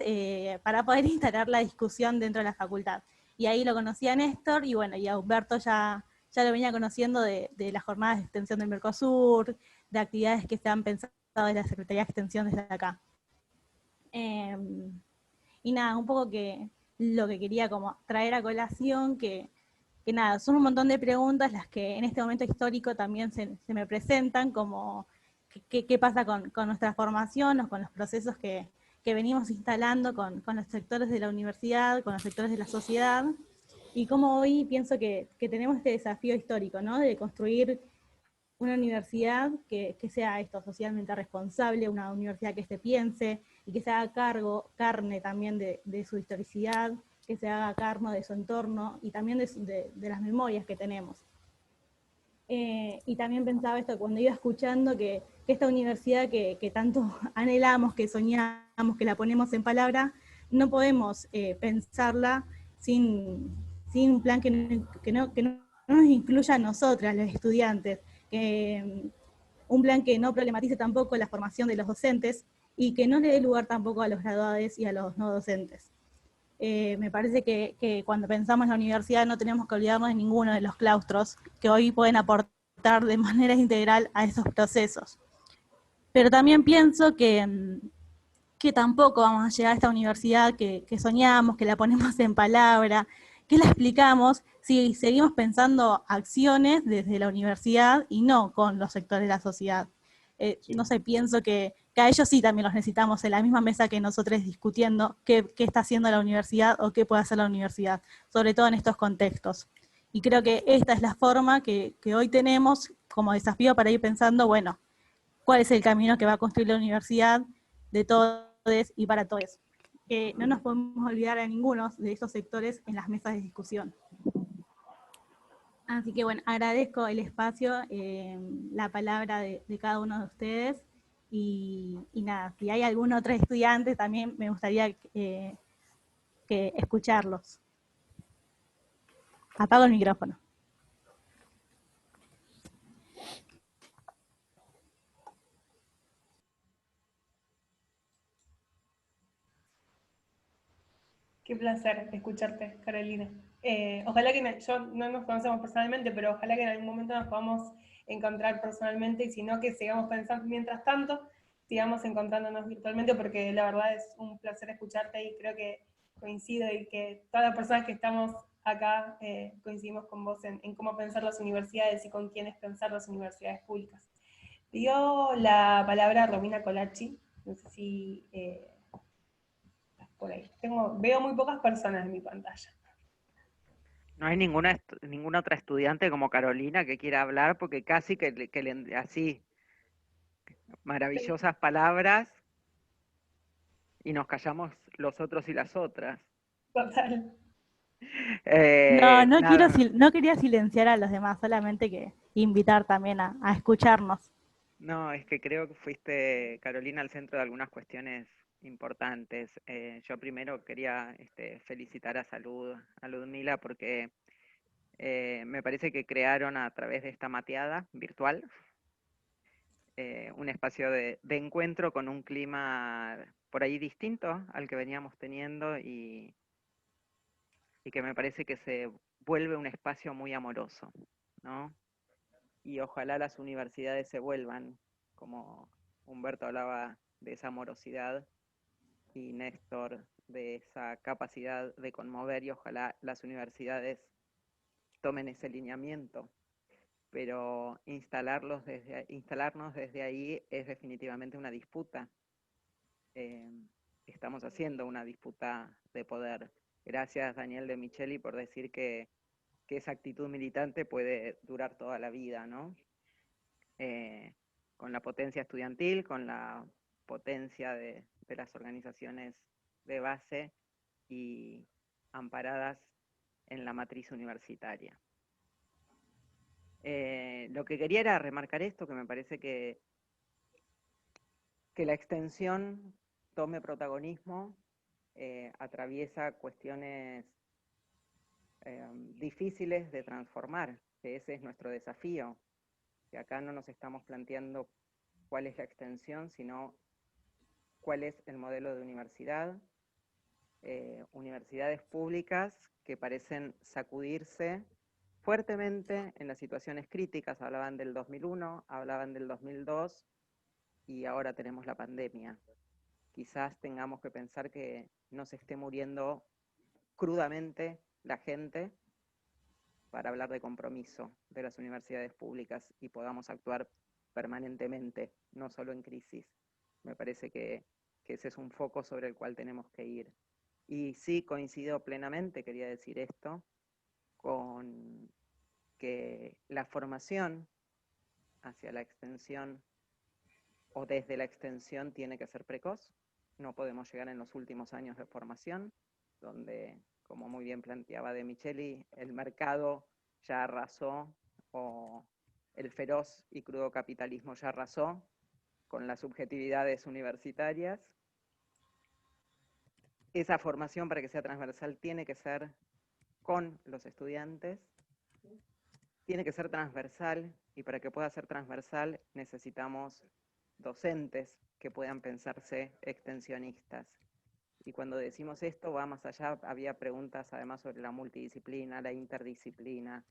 para poder instalar la discusión dentro de la facultad. Y ahí lo conocí a Néstor, y bueno, y a Humberto ya lo venía conociendo de las jornadas de extensión del Mercosur, de actividades que se han pensado de la Secretaría de Extensión desde acá. Y nada, un poco que lo que quería como traer a colación, que nada, son un montón de preguntas las que en este momento histórico también se me presentan, como qué pasa con nuestra formación o con los procesos que venimos instalando con los sectores de la universidad, con los sectores de la sociedad, y cómo hoy pienso que tenemos este desafío histórico, ¿no? De construir una universidad que sea esto, socialmente responsable, una universidad que se piense y que se haga carne también de su historicidad, que se haga cargo de su entorno y también de las memorias que tenemos. Y también pensaba esto cuando iba escuchando que esta universidad que tanto anhelamos, que soñamos, que la ponemos en palabra, no podemos pensarla sin un plan que no nos incluya a nosotras, los estudiantes, un plan que no problematice tampoco la formación de los docentes y que no le dé lugar tampoco a los graduados y a los no docentes. Me parece que cuando pensamos en la universidad no tenemos que olvidarnos de ninguno de los claustros que hoy pueden aportar de manera integral a esos procesos. Pero también pienso que tampoco vamos a llegar a esta universidad que soñamos, que la ponemos en palabra, que la explicamos, si seguimos pensando acciones desde la universidad y no con los sectores de la sociedad. Sí. No sé, pienso que a ellos sí también los necesitamos en la misma mesa que nosotros discutiendo qué está haciendo la universidad o qué puede hacer la universidad, sobre todo en estos contextos. Y creo que esta es la forma que hoy tenemos como desafío para ir pensando, bueno, cuál es el camino que va a construir la universidad de todos y para todos. No nos podemos olvidar a ninguno de esos sectores en las mesas de discusión. Así que bueno, agradezco el espacio, la palabra de cada uno de ustedes, y nada, si hay algún otro estudiante también me gustaría que escucharlos. Apago el micrófono. Qué placer escucharte, Carolina. Ojalá yo no nos conocemos personalmente, pero ojalá que en algún momento nos podamos encontrar personalmente, y si no, que sigamos pensando mientras tanto, sigamos encontrándonos virtualmente, porque la verdad es un placer escucharte y creo que coincido y que todas las personas que estamos acá coincidimos con vos en cómo pensar las universidades y con quiénes pensar las universidades públicas. Dio la palabra Romina Colachi, no sé si... por ahí. Veo muy pocas personas en mi pantalla. No hay ninguna otra estudiante como Carolina que quiera hablar, porque casi así, maravillosas palabras, y nos callamos los otros y las otras. Total. No quería silenciar a los demás, solamente que invitar también a escucharnos. No, es que creo que fuiste, Carolina, al centro de algunas cuestiones importantes. Yo primero quería felicitar a Ludmila porque Me parece que crearon a través de esta mateada virtual un espacio de encuentro con un clima por ahí distinto al que veníamos teniendo y que me parece que se vuelve un espacio muy amoroso, ¿no? Y ojalá las universidades se vuelvan, como Humberto hablaba de esa amorosidad y Néstor de esa capacidad de conmover, y ojalá las universidades tomen ese lineamiento. Pero instalarnos desde ahí es definitivamente una disputa. Estamos haciendo una disputa de poder. Gracias, Daniel de Micheli, por decir que esa actitud militante puede durar toda la vida, ¿no? Con la potencia estudiantil, con la potencia de las organizaciones de base y amparadas en la matriz universitaria. Lo que quería era remarcar esto, que me parece que la extensión tome protagonismo, atraviesa cuestiones difíciles de transformar, que ese es nuestro desafío, que acá no nos estamos planteando cuál es la extensión, sino cuál es el modelo de universidad, universidades públicas que parecen sacudirse fuertemente en las situaciones críticas. Hablaban del 2001, hablaban del 2002 y ahora tenemos la pandemia. Quizás tengamos que pensar que no se esté muriendo crudamente la gente para hablar de compromiso de las universidades públicas y podamos actuar permanentemente, no solo en crisis. Me parece que ese es un foco sobre el cual tenemos que ir. Y sí, coincido plenamente, quería decir esto, con que la formación hacia la extensión o desde la extensión tiene que ser precoz. No podemos llegar en los últimos años de formación, donde, como muy bien planteaba De Micheli, el mercado ya arrasó, o el feroz y crudo capitalismo ya arrasó con las subjetividades universitarias. Esa formación, para que sea transversal, tiene que ser con los estudiantes, tiene que ser transversal, y para que pueda ser transversal necesitamos docentes que puedan pensarse extensionistas. Y cuando decimos esto va más allá, había preguntas además sobre la multidisciplina, la interdisciplina.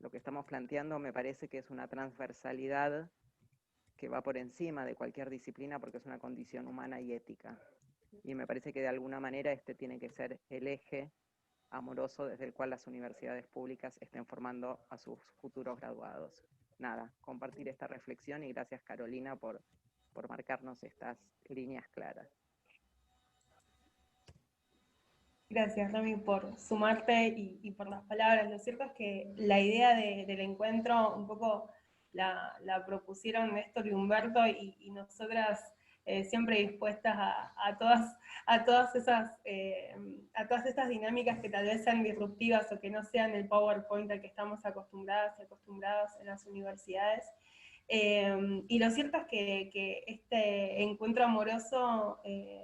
Lo que estamos planteando me parece que es una transversalidad que va por encima de cualquier disciplina porque es una condición humana y ética. Y me parece que de alguna manera este tiene que ser el eje amoroso desde el cual las universidades públicas estén formando a sus futuros graduados. Nada, compartir esta reflexión y gracias, Carolina, por marcarnos estas líneas claras. Gracias, Rami, por sumarte y por las palabras. Lo cierto es que la idea del encuentro un poco la propusieron Néstor y Humberto, y nosotras siempre dispuestas a todas estas dinámicas que tal vez sean disruptivas o que no sean el PowerPoint al que estamos acostumbradas y acostumbrados en las universidades. Y lo cierto es que este encuentro amoroso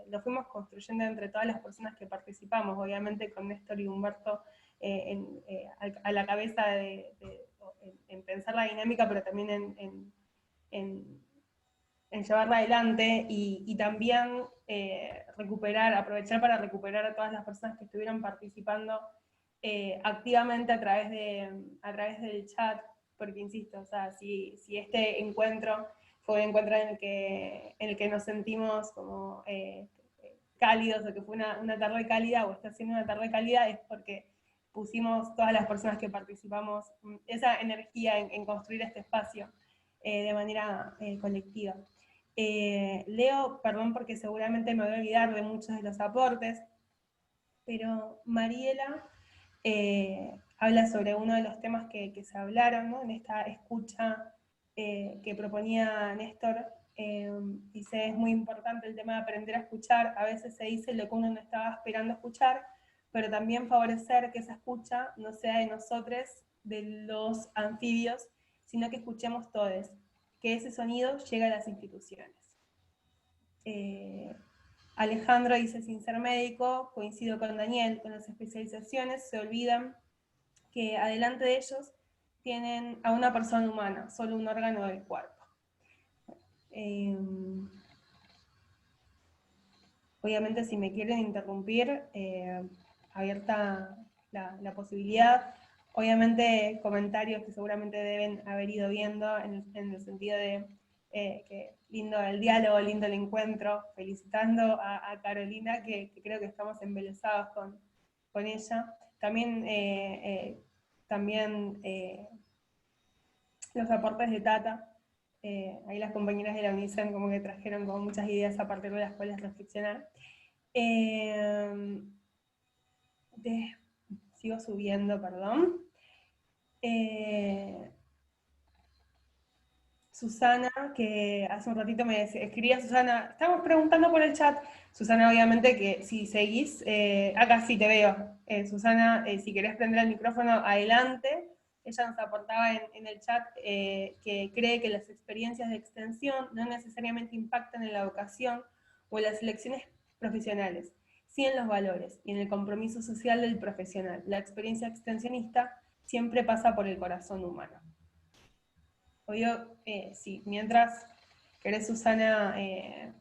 lo fuimos construyendo entre todas las personas que participamos, obviamente con Néstor y Humberto a la cabeza en pensar la dinámica, pero también en llevarla adelante, y también aprovechar para recuperar a todas las personas que estuvieron participando activamente a través del chat, porque insisto, o sea, si este encuentro fue un encuentro en el que nos sentimos como cálidos, o que fue una tarde cálida, o está siendo una tarde cálida, es porque pusimos todas las personas que participamos esa energía en construir este espacio de manera colectiva. Leo, perdón porque seguramente me voy a olvidar de muchos de los aportes, pero Mariela habla sobre uno de los temas que se hablaron, ¿no? En esta escucha que proponía Néstor. Dice, es muy importante el tema de aprender a escuchar. A veces se dice lo que uno no estaba esperando escuchar, pero también favorecer que esa escucha no sea de nosotros, de los anfibios, sino que escuchemos todos, que ese sonido llegue a las instituciones. Alejandro dice, sin ser médico, coincido con Daniel, con las especializaciones se olvidan que adelante de ellos tienen a una persona humana, solo un órgano del cuerpo. Obviamente, si me quieren interrumpir, abierta la posibilidad. Obviamente, comentarios que seguramente deben haber ido viendo en el sentido de que lindo el diálogo, lindo el encuentro, felicitando a Carolina, que creo que estamos embelesados con ella. También, los aportes de Tata. Ahí las compañeras de la UNICEN como que trajeron como muchas ideas a partir de las cuales reflexionar. Sigo subiendo, perdón. Susana, que hace un ratito me escribía Susana, estamos preguntando por el chat, Susana, obviamente que si seguís, acá sí te veo, Susana, si querés prender el micrófono, adelante. Ella nos aportaba en el chat que cree que las experiencias de extensión no necesariamente impactan en la vocación o en las elecciones profesionales, sí en los valores y en el compromiso social del profesional. La experiencia extensionista siempre pasa por el corazón humano. Obvio, sí, mientras querés, Susana,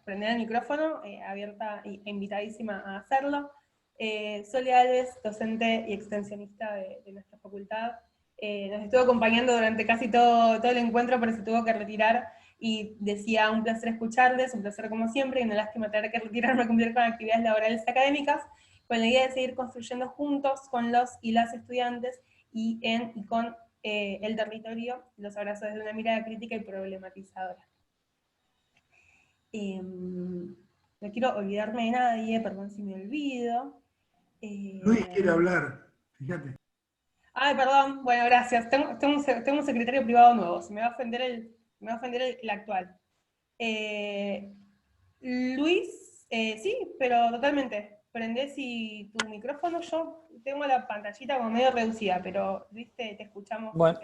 prender el micrófono, abierta e invitadísima a hacerlo. Sole Alves, docente y extensionista de nuestra facultad, nos estuvo acompañando durante casi todo el encuentro, pero se tuvo que retirar y decía: un placer escucharles, un placer como siempre, y una lástima tener que retirarme a cumplir con actividades laborales académicas, con la idea de seguir construyendo juntos con los y las estudiantes y con el territorio, los abrazos desde una mirada crítica y problematizadora. No quiero olvidarme de nadie, perdón si me olvido. Luis quiere hablar, fíjate. Ay, perdón, bueno, gracias. Tengo un secretario privado nuevo, se me va a ofender el actual. Luis, sí, pero totalmente. Prendés tu micrófono, yo tengo la pantallita como medio reducida, pero Luis, te escuchamos. Bueno,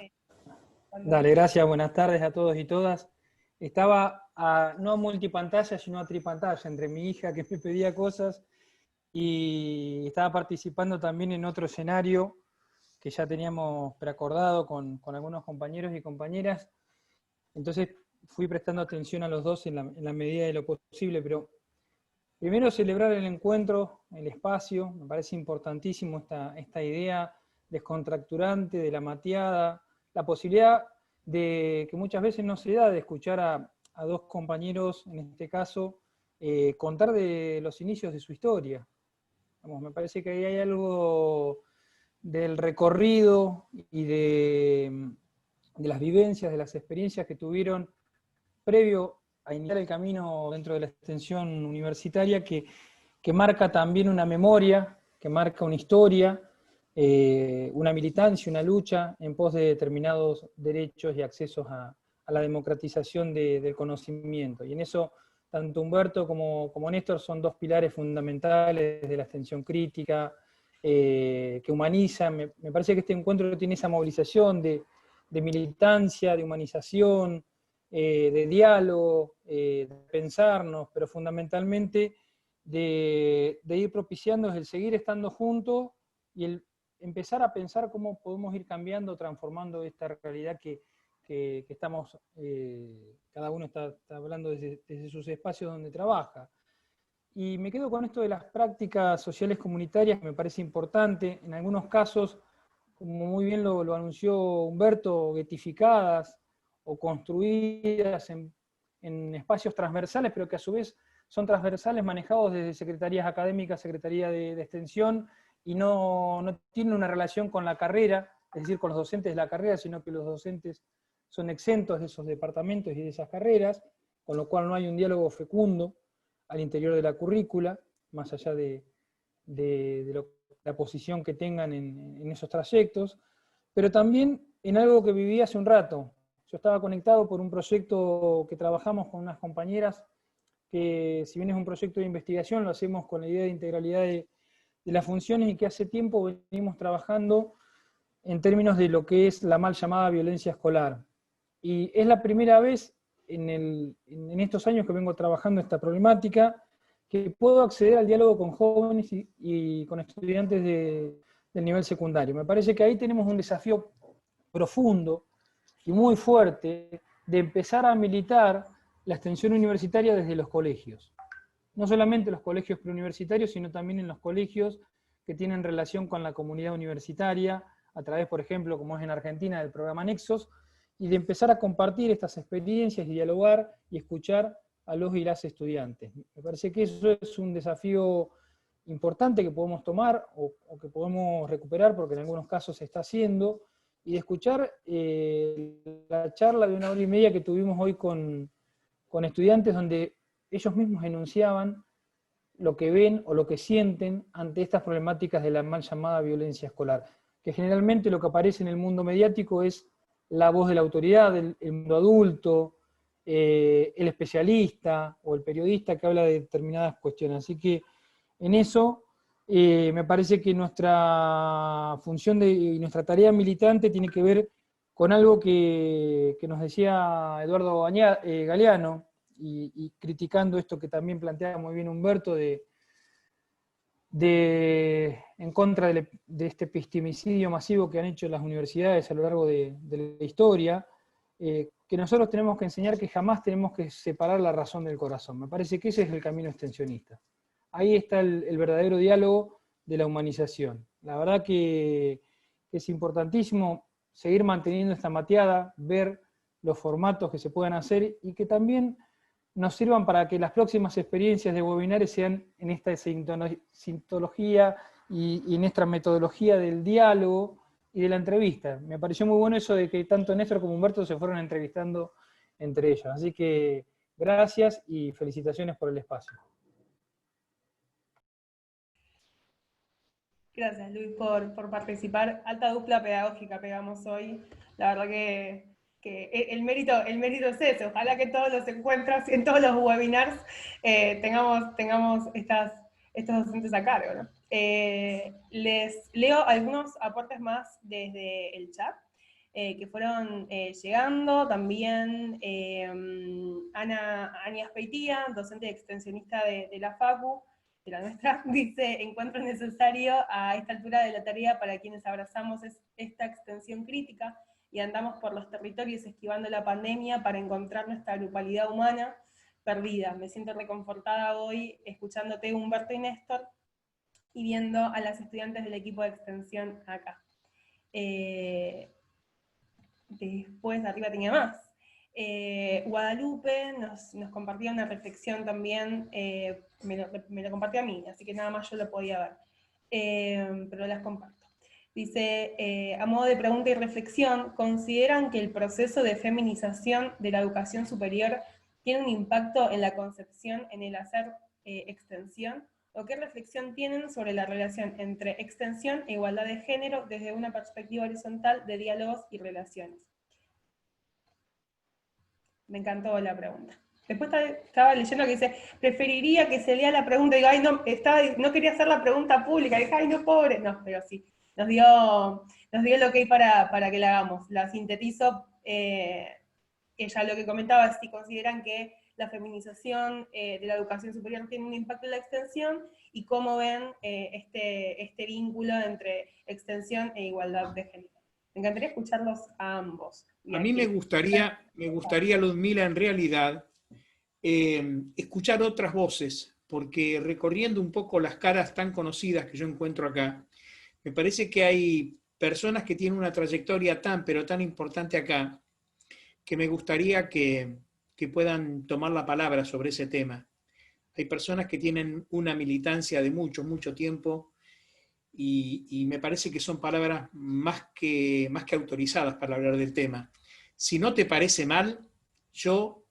dale, gracias, buenas tardes a todos y todas. Estaba no a multipantalla, sino a tripantalla, entre mi hija que me pedía cosas y estaba participando también en otro escenario que ya teníamos preacordado con algunos compañeros y compañeras. Entonces fui prestando atención a los dos en la medida de lo posible, pero primero celebrar el encuentro, el espacio, me parece importantísimo esta idea descontracturante de la mateada, la posibilidad de que muchas veces no se da de escuchar a dos compañeros, en este caso, contar de los inicios de su historia. Vamos, me parece que ahí hay algo del recorrido y de las vivencias, de las experiencias que tuvieron previo a iniciar el camino dentro de la extensión universitaria, que marca también una memoria, que marca una historia, una militancia, una lucha en pos de determinados derechos y accesos a la democratización del conocimiento. Y en eso, tanto Humberto como Néstor son dos pilares fundamentales de la extensión crítica, que humanizan. Me parece que este encuentro tiene esa movilización de militancia, de humanización, de diálogo, de pensarnos, pero fundamentalmente de ir propiciando el seguir estando juntos y el empezar a pensar cómo podemos ir cambiando, transformando esta realidad que estamos, cada uno está hablando desde sus espacios donde trabaja. Y me quedo con esto de las prácticas sociales comunitarias, que me parece importante, en algunos casos, como muy bien lo anunció Humberto, guetificadas o construidas en espacios transversales, pero que a su vez son transversales, manejados desde secretarías académicas, secretaría de extensión, y no tienen una relación con la carrera, es decir, con los docentes de la carrera, sino que los docentes son exentos de esos departamentos y de esas carreras, con lo cual no hay un diálogo fecundo al interior de la currícula, más allá de la posición que tengan en esos trayectos, pero también en algo que viví hace un rato. Yo estaba conectado por un proyecto que trabajamos con unas compañeras, que si bien es un proyecto de investigación, lo hacemos con la idea de integralidad de las funciones, y que hace tiempo venimos trabajando en términos de lo que es la mal llamada violencia escolar. Y es la primera vez en estos años que vengo trabajando esta problemática, que puedo acceder al diálogo con jóvenes y con estudiantes de del nivel secundario. Me parece que ahí tenemos un desafío profundo y muy fuerte de empezar a militar la extensión universitaria desde los colegios. No solamente los colegios preuniversitarios, sino también en los colegios que tienen relación con la comunidad universitaria, a través, por ejemplo, como es en Argentina, del programa Nexos, y de empezar a compartir estas experiencias y dialogar y escuchar a los y las estudiantes. Me parece que eso es un desafío importante que podemos tomar o que podemos recuperar, porque en algunos casos se está haciendo, y de escuchar la charla de 1 hora y media que tuvimos hoy con estudiantes, donde ellos mismos enunciaban lo que ven o lo que sienten ante estas problemáticas de la mal llamada violencia escolar, que generalmente lo que aparece en el mundo mediático es la voz de la autoridad, el mundo adulto, el especialista o el periodista que habla de determinadas cuestiones. Así que en eso me parece que nuestra función y nuestra tarea militante tiene que ver con algo que nos decía Eduardo Galeano, y criticando esto que también planteaba muy bien Humberto, en contra de este epistemicidio masivo que han hecho las universidades a lo largo de la historia, que nosotros tenemos que enseñar que jamás tenemos que separar la razón del corazón. Me parece que ese es el camino extensionista. Ahí está el verdadero diálogo de la humanización. La verdad que es importantísimo seguir manteniendo esta mateada, ver los formatos que se puedan hacer y que también nos sirvan para que las próximas experiencias de webinares sean en esta sintología y en esta metodología del diálogo y de la entrevista. Me pareció muy bueno eso de que tanto Néstor como Humberto se fueron entrevistando entre ellos. Así que gracias y felicitaciones por el espacio. Gracias, Luis, por participar. Alta dupla pedagógica pegamos hoy. La verdad que el mérito es ese. Ojalá que todos los encuentros, en todos los webinars, tengamos estos docentes a cargo, ¿no? Les leo algunos aportes más desde el chat que fueron llegando. También Ana Aspeitía, docente extensionista de la FACU, de la nuestra, dice: encuentro necesario a esta altura de la tarea para quienes abrazamos esta extensión crítica y andamos por los territorios esquivando la pandemia para encontrar nuestra grupalidad humana perdida. Me siento reconfortada hoy escuchándote, Humberto y Néstor, y viendo a las estudiantes del equipo de extensión acá. Después arriba tenía más. Guadalupe nos compartía una reflexión también, me lo compartió a mí, así que nada más yo lo podía ver, pero las comparto. Dice, a modo de pregunta y reflexión, ¿consideran que el proceso de feminización de la educación superior tiene un impacto en la concepción, en el hacer extensión? ¿O qué reflexión tienen sobre la relación entre extensión e igualdad de género desde una perspectiva horizontal de diálogos y relaciones? Me encantó la pregunta. Después estaba leyendo que dice, preferiría que se lea la pregunta. Digo, ay, no quería hacer la pregunta pública. Dije, ay, no, pobre. No, pero sí. Nos dio el ok para que la hagamos. La sintetizo. Ella lo que comentaba es si consideran que la feminización de la educación superior tiene un impacto en la extensión, y cómo ven este vínculo entre extensión e igualdad de género. Me encantaría escucharlos a ambos. A mí me gustaría, Ludmila, en realidad, escuchar otras voces, porque recorriendo un poco las caras tan conocidas que yo encuentro acá, me parece que hay personas que tienen una trayectoria pero tan importante acá, que me gustaría que puedan tomar la palabra sobre ese tema. Hay personas que tienen una militancia de mucho tiempo, y me parece que son palabras más que autorizadas para hablar del tema. Si no te parece mal, yo,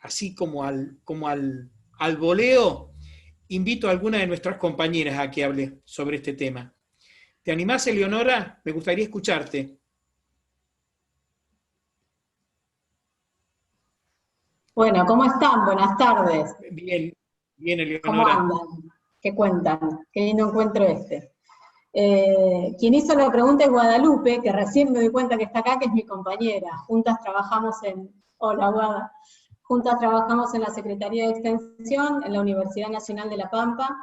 así como al voleo, invito a alguna de nuestras compañeras a que hable sobre este tema. ¿Te animás, Eleonora? Me gustaría escucharte. Bueno, ¿cómo están? Buenas tardes. Bien, Eleonora. ¿Cómo andan? ¿Qué cuentan? Qué lindo encuentro este. Quien hizo la pregunta es Guadalupe, que recién me doy cuenta que está acá, que es mi compañera. Juntas trabajamos Hola, Guada. Juntas trabajamos en la Secretaría de Extensión, en la Universidad Nacional de La Pampa,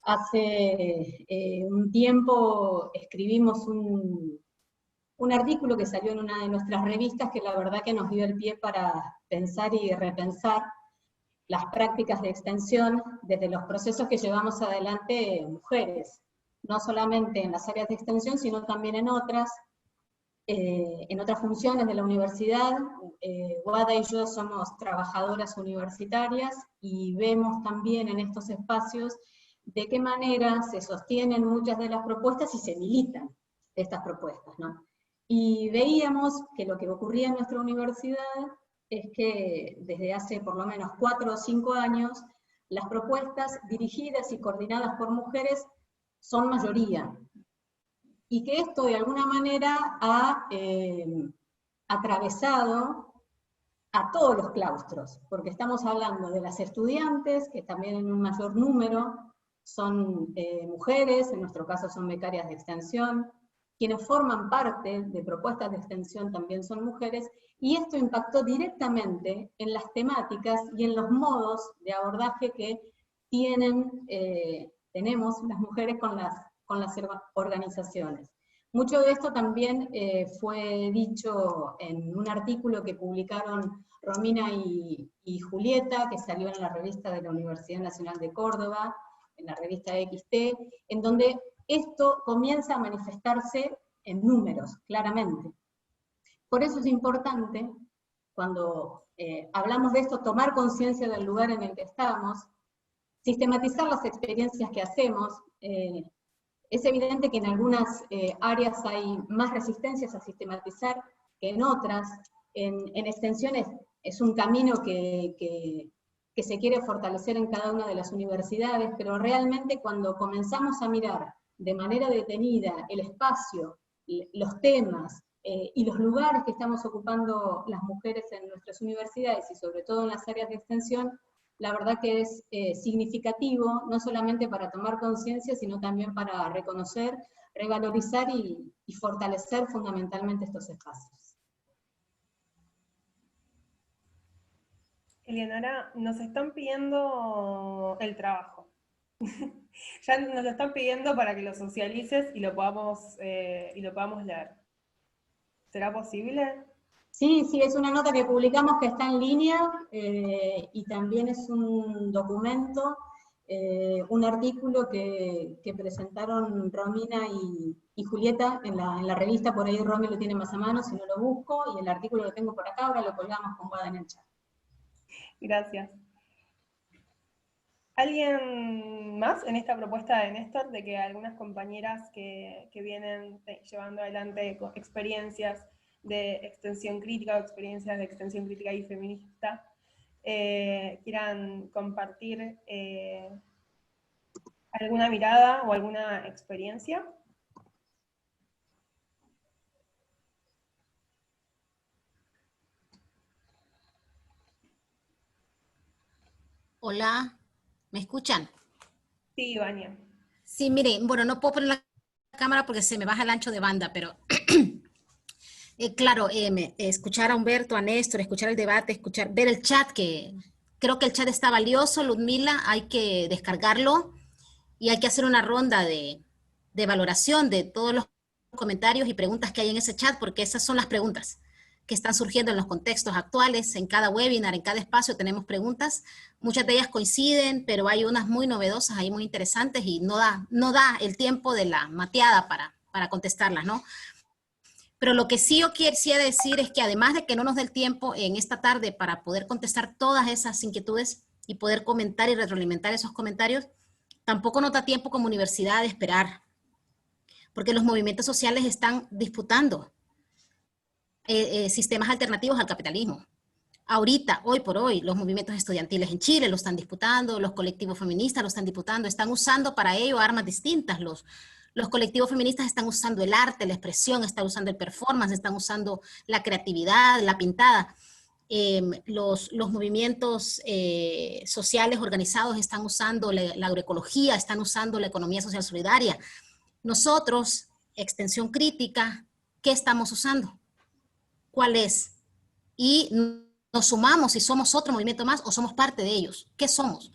Hace un tiempo escribimos un artículo que salió en una de nuestras revistas que la verdad que nos dio el pie para pensar y repensar las prácticas de extensión desde los procesos que llevamos adelante mujeres, no solamente en las áreas de extensión, sino también en otras funciones de la universidad. Guada y yo somos trabajadoras universitarias y vemos también en estos espacios de qué manera se sostienen muchas de las propuestas y se militan estas propuestas, ¿no? Y veíamos que lo que ocurría en nuestra universidad es que desde hace por lo menos 4 o 5 años, las propuestas dirigidas y coordinadas por mujeres son mayoría, y que esto de alguna manera ha atravesado a todos los claustros, porque estamos hablando de las estudiantes, que también en un mayor número son mujeres, en nuestro caso son becarias de extensión, quienes forman parte de propuestas de extensión también son mujeres, y esto impactó directamente en las temáticas y en los modos de abordaje que tenemos las mujeres con las organizaciones. Mucho de esto también fue dicho en un artículo que publicaron Romina y Julieta, que salió en la revista de la Universidad Nacional de Córdoba, en la revista XT, en donde esto comienza a manifestarse en números, claramente. Por eso es importante, cuando hablamos de esto, tomar conciencia del lugar en el que estamos, sistematizar las experiencias que hacemos. Es evidente que en algunas áreas hay más resistencias a sistematizar que en otras. En extensiones es un camino que se quiere fortalecer en cada una de las universidades, pero realmente cuando comenzamos a mirar de manera detenida el espacio, los temas y los lugares que estamos ocupando las mujeres en nuestras universidades y sobre todo en las áreas de extensión, la verdad que es significativo, no solamente para tomar conciencia, sino también para reconocer, revalorizar y fortalecer fundamentalmente estos espacios. Eleonora, nos están pidiendo el trabajo. Ya nos lo están pidiendo para que lo socialices y lo podamos leer. ¿Será posible? Sí, es una nota que publicamos que está en línea y también es un documento, un artículo que presentaron Romina y Julieta en la revista. Por ahí Romy lo tiene más a mano, si no lo busco, y el artículo lo tengo por acá, ahora lo colgamos con Guada en el chat. Gracias. ¿Alguien más en esta propuesta de Néstor, de que algunas compañeras que vienen llevando adelante experiencias de extensión crítica o experiencias de extensión crítica y feminista quieran compartir alguna mirada o alguna experiencia? Hola, ¿me escuchan? Sí, Vania. Sí, miren, bueno, no puedo poner la cámara porque se me baja el ancho de banda, pero claro, escuchar a Humberto, a Néstor, escuchar el debate, ver el chat, que creo que el chat está valioso, Ludmila, hay que descargarlo y hay que hacer una ronda de valoración de todos los comentarios y preguntas que hay en ese chat, porque esas son las preguntas que están surgiendo en los contextos actuales. En cada webinar, en cada espacio tenemos preguntas, muchas de ellas coinciden, pero hay unas muy novedosas, ahí muy interesantes, y no da el tiempo de la mateada para contestarlas, ¿no? Pero lo que sí yo quisiera decir es que además de que no nos dé el tiempo en esta tarde para poder contestar todas esas inquietudes y poder comentar y retroalimentar esos comentarios, tampoco nos da tiempo como universidad de esperar, porque los movimientos sociales están disputando sistemas alternativos al capitalismo. Ahorita, hoy por hoy, los movimientos estudiantiles en Chile lo están disputando, los colectivos feministas lo están disputando, están usando para ello armas distintas. Los colectivos feministas están usando el arte, la expresión, están usando el performance, están usando la creatividad, la pintada. Los movimientos sociales organizados están usando la agroecología, están usando la economía social solidaria. Nosotros, extensión crítica, ¿qué estamos usando? ¿Cuál es? Y nos sumamos y somos otro movimiento más o somos parte de ellos. ¿Qué somos?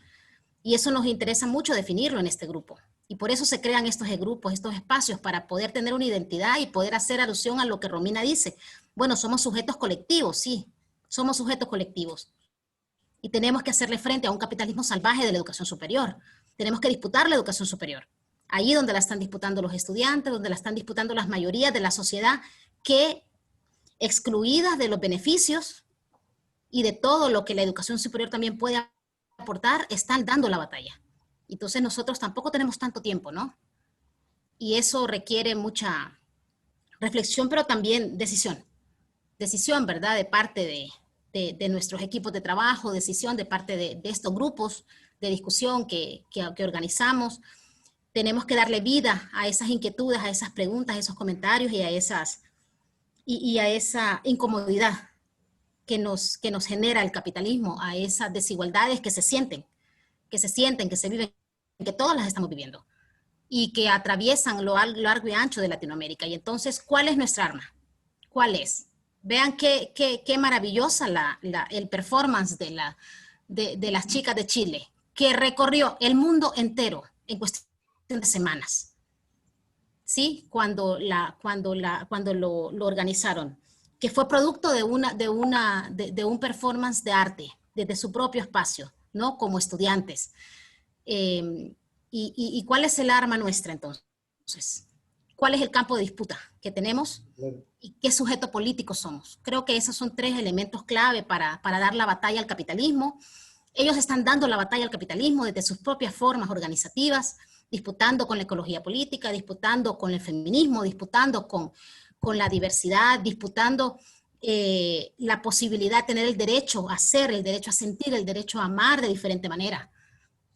Y eso nos interesa mucho definirlo en este grupo. Y por eso se crean estos grupos, estos espacios, para poder tener una identidad y poder hacer alusión a lo que Romina dice. Bueno, somos sujetos colectivos, sí, somos sujetos colectivos. Y tenemos que hacerle frente a un capitalismo salvaje de la educación superior. Tenemos que disputar la educación superior. Allí donde la están disputando los estudiantes, donde la están disputando las mayorías de la sociedad, que excluidas de los beneficios y de todo lo que la educación superior también puede aportar, están dando la batalla. Entonces nosotros tampoco tenemos tanto tiempo, ¿no? Y eso requiere mucha reflexión, pero también decisión. Decisión, ¿verdad? De parte de nuestros equipos de trabajo, decisión de parte de estos grupos de discusión que organizamos. Tenemos que darle vida a esas inquietudes, a esas preguntas, a esos comentarios y a esa incomodidad que nos genera el capitalismo, a esas desigualdades que se sienten, que se viven, que todas las estamos viviendo y que atraviesan lo largo y ancho de Latinoamérica. Y entonces, ¿cuál es nuestra arma? ¿Cuál es? Vean qué maravillosa el performance de las chicas de Chile, que recorrió el mundo entero en cuestión de semanas. ¿Sí? Cuando lo organizaron, que fue producto de un performance de arte, desde su propio espacio, ¿no? Como estudiantes. ¿Y cuál es el arma nuestra entonces? ¿Cuál es el campo de disputa que tenemos? ¿Y qué sujeto político somos? Creo que esos son 3 elementos clave para dar la batalla al capitalismo. Ellos están dando la batalla al capitalismo desde sus propias formas organizativas, disputando con la ecología política, disputando con el feminismo, disputando con la diversidad, disputando la posibilidad de tener el derecho a ser, el derecho a sentir, el derecho a amar de diferente manera.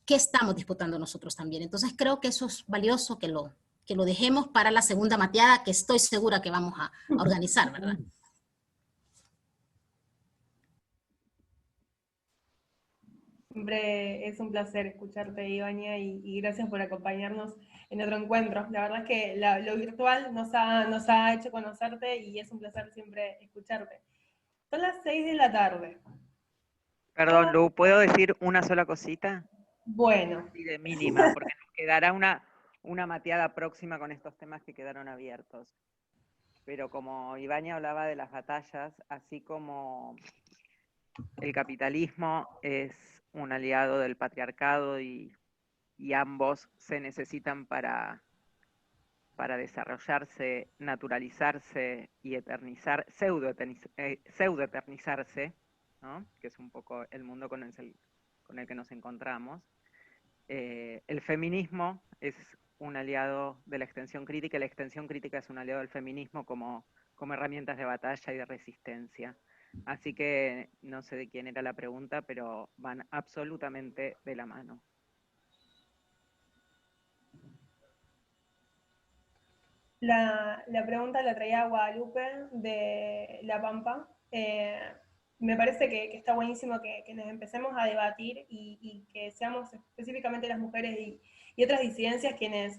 ¿Qué estamos disputando nosotros también? Entonces creo que eso es valioso que lo dejemos para la segunda mateada, que estoy segura que vamos a organizar, ¿verdad? Siempre es un placer escucharte, Ivania, y gracias por acompañarnos en otro encuentro. La verdad es que lo virtual nos ha hecho conocerte y es un placer siempre escucharte. Son las 6 de la tarde. Perdón, Lu, ¿puedo decir una sola cosita? Bueno. Y de mínima, porque nos quedará una mateada próxima con estos temas que quedaron abiertos. Pero como Ivania hablaba de las batallas, así como el capitalismo es un aliado del patriarcado y ambos se necesitan para desarrollarse, naturalizarse y pseudo-eternizarse, ¿no? Que es un poco el mundo con el que nos encontramos. El feminismo es un aliado de la extensión crítica, y la extensión crítica es un aliado del feminismo como herramientas de batalla y de resistencia. Así que no sé de quién era la pregunta, pero van absolutamente de la mano. La pregunta la traía Guadalupe de La Pampa. Me parece que está buenísimo que nos empecemos a debatir y que seamos específicamente las mujeres y otras disidencias quienes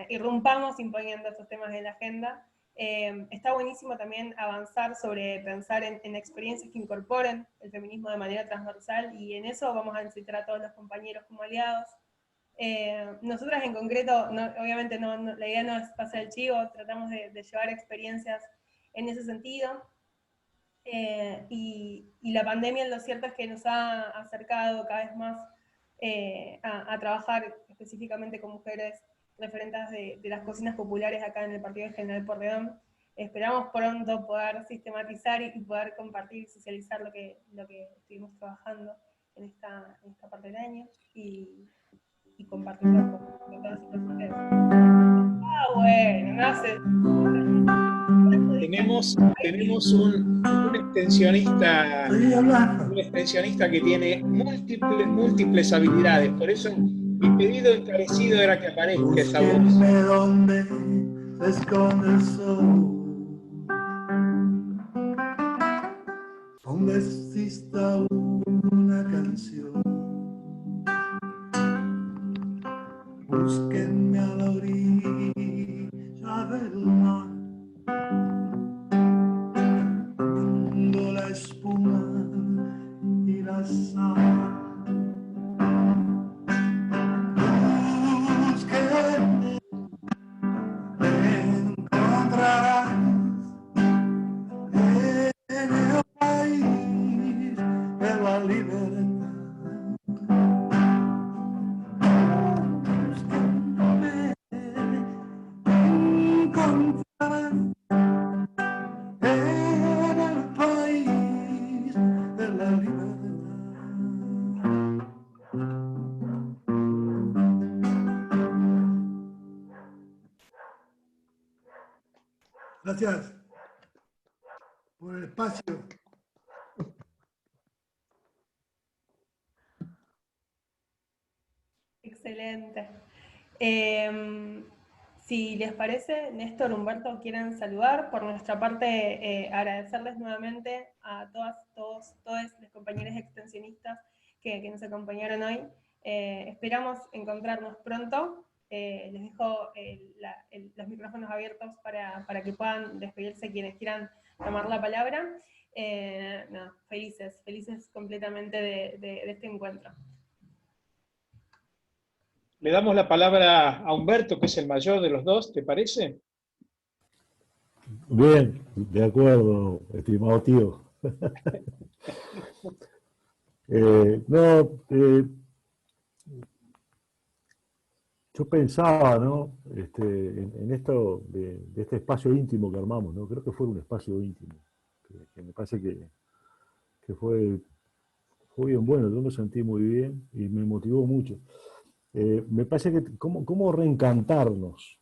irrumpamos imponiendo estos temas en la agenda. Está buenísimo también avanzar sobre pensar en experiencias que incorporen el feminismo de manera transversal, y en eso vamos a necesitar a todos los compañeros como aliados. Nosotras en concreto, obviamente la idea no es pasar el chivo, tratamos de llevar experiencias en ese sentido. Y la pandemia, lo cierto es que nos ha acercado cada vez más a trabajar específicamente con mujeres referentes de las cocinas populares acá en el Partido General Porredón. Esperamos pronto poder sistematizar y poder compartir y socializar lo que estuvimos trabajando en esta parte del año y compartirlo con todas y todos ustedes. Bueno, no sé. Tenemos un extensionista que tiene múltiples habilidades, por eso mi pedido encarecido era que aparezca esa voz. Búsquenme donde se esconde el sol, donde exista una canción. Búsquenme a la orilla del mar, viendo la espuma y la sal. Gracias por el espacio. Excelente. Si les parece, Néstor, Humberto, quieren saludar. Por nuestra parte, agradecerles nuevamente a todos los compañeros extensionistas que nos acompañaron hoy. Esperamos encontrarnos pronto. Les dejo los micrófonos abiertos para que puedan despedirse quienes quieran tomar la palabra. Felices completamente de este encuentro. Le damos la palabra a Humberto, que es el mayor de los dos, ¿te parece? Bien, de acuerdo, estimado tío. Yo pensaba, ¿no? En esto de este espacio íntimo que armamos, ¿no? Creo que fue un espacio íntimo, que me parece que fue bien bueno, yo me sentí muy bien y me motivó mucho. Me parece que cómo reencantarnos,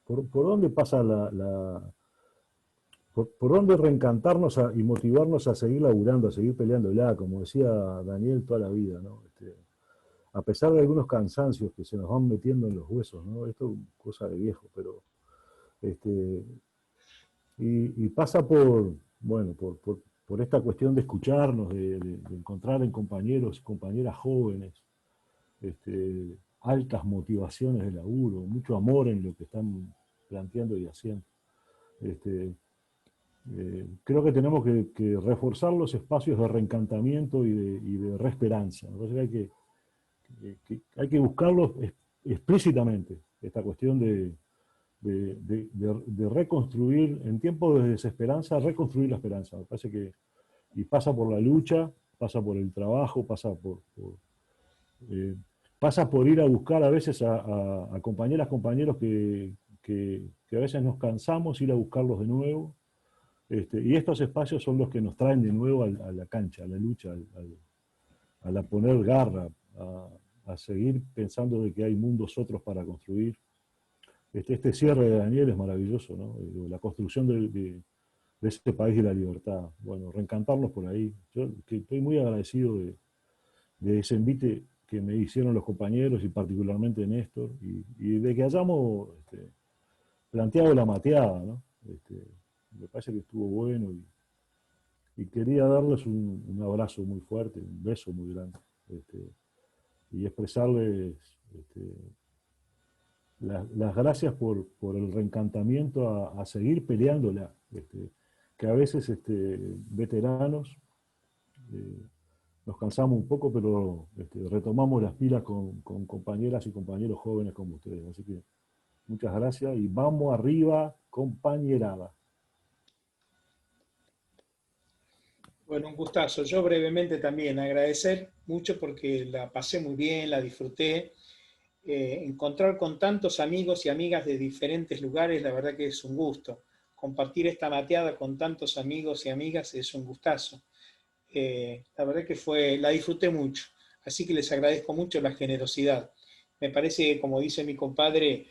por dónde pasa por dónde reencantarnos y motivarnos a seguir laburando, a seguir peleándola, como decía Daniel toda la vida, ¿no? A pesar de algunos cansancios que se nos van metiendo en los huesos, ¿no? Esto es cosa de viejo, pero y pasa por esta cuestión de escucharnos, de encontrar en compañeros y compañeras jóvenes, altas motivaciones de laburo, mucho amor en lo que están planteando y haciendo. Creo que tenemos que reforzar los espacios de reencantamiento y de reesperanza. Me parece que hay que buscarlos explícitamente, esta cuestión de reconstruir, en tiempos de desesperanza, reconstruir la esperanza. Me parece que y pasa por la lucha, pasa por el trabajo, pasa por ir a buscar a veces a compañeras, compañeros que a veces nos cansamos, ir a buscarlos de nuevo. Y estos espacios son los que nos traen de nuevo a la cancha, a la lucha, a poner garra, a seguir pensando de que hay mundos otros para construir. Este cierre de Daniel es maravilloso, ¿no? La construcción de ese país de la libertad. Bueno, reencantarnos por ahí. Yo estoy muy agradecido de ese invite que me hicieron los compañeros y particularmente Néstor, y de que hayamos planteado la mateada, ¿no? Me parece que estuvo bueno y quería darles un abrazo muy fuerte, un beso muy grande, y expresarles las gracias por el reencantamiento a seguir peleándola, que a veces veteranos nos cansamos un poco, pero retomamos las pilas con compañeras y compañeros jóvenes como ustedes. Así que muchas gracias y vamos arriba, compañerada. Bueno, un gustazo. Yo brevemente también agradecer mucho porque la pasé muy bien, la disfruté. Encontrar con tantos amigos y amigas de diferentes lugares, la verdad que es un gusto. Compartir esta mateada con tantos amigos y amigas es un gustazo. La verdad que la disfruté mucho. Así que les agradezco mucho la generosidad. Me parece, como dice mi compadre,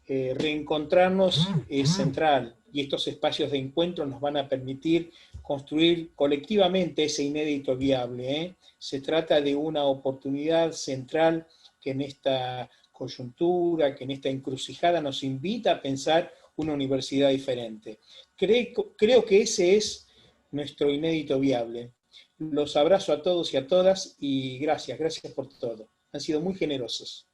reencontrarnos es central y estos espacios de encuentro nos van a permitir construir colectivamente ese inédito viable. Se trata de una oportunidad central que en esta coyuntura, que en esta encrucijada nos invita a pensar una universidad diferente. Creo que ese es nuestro inédito viable. Los abrazo a todos y a todas y gracias por todo. Han sido muy generosos.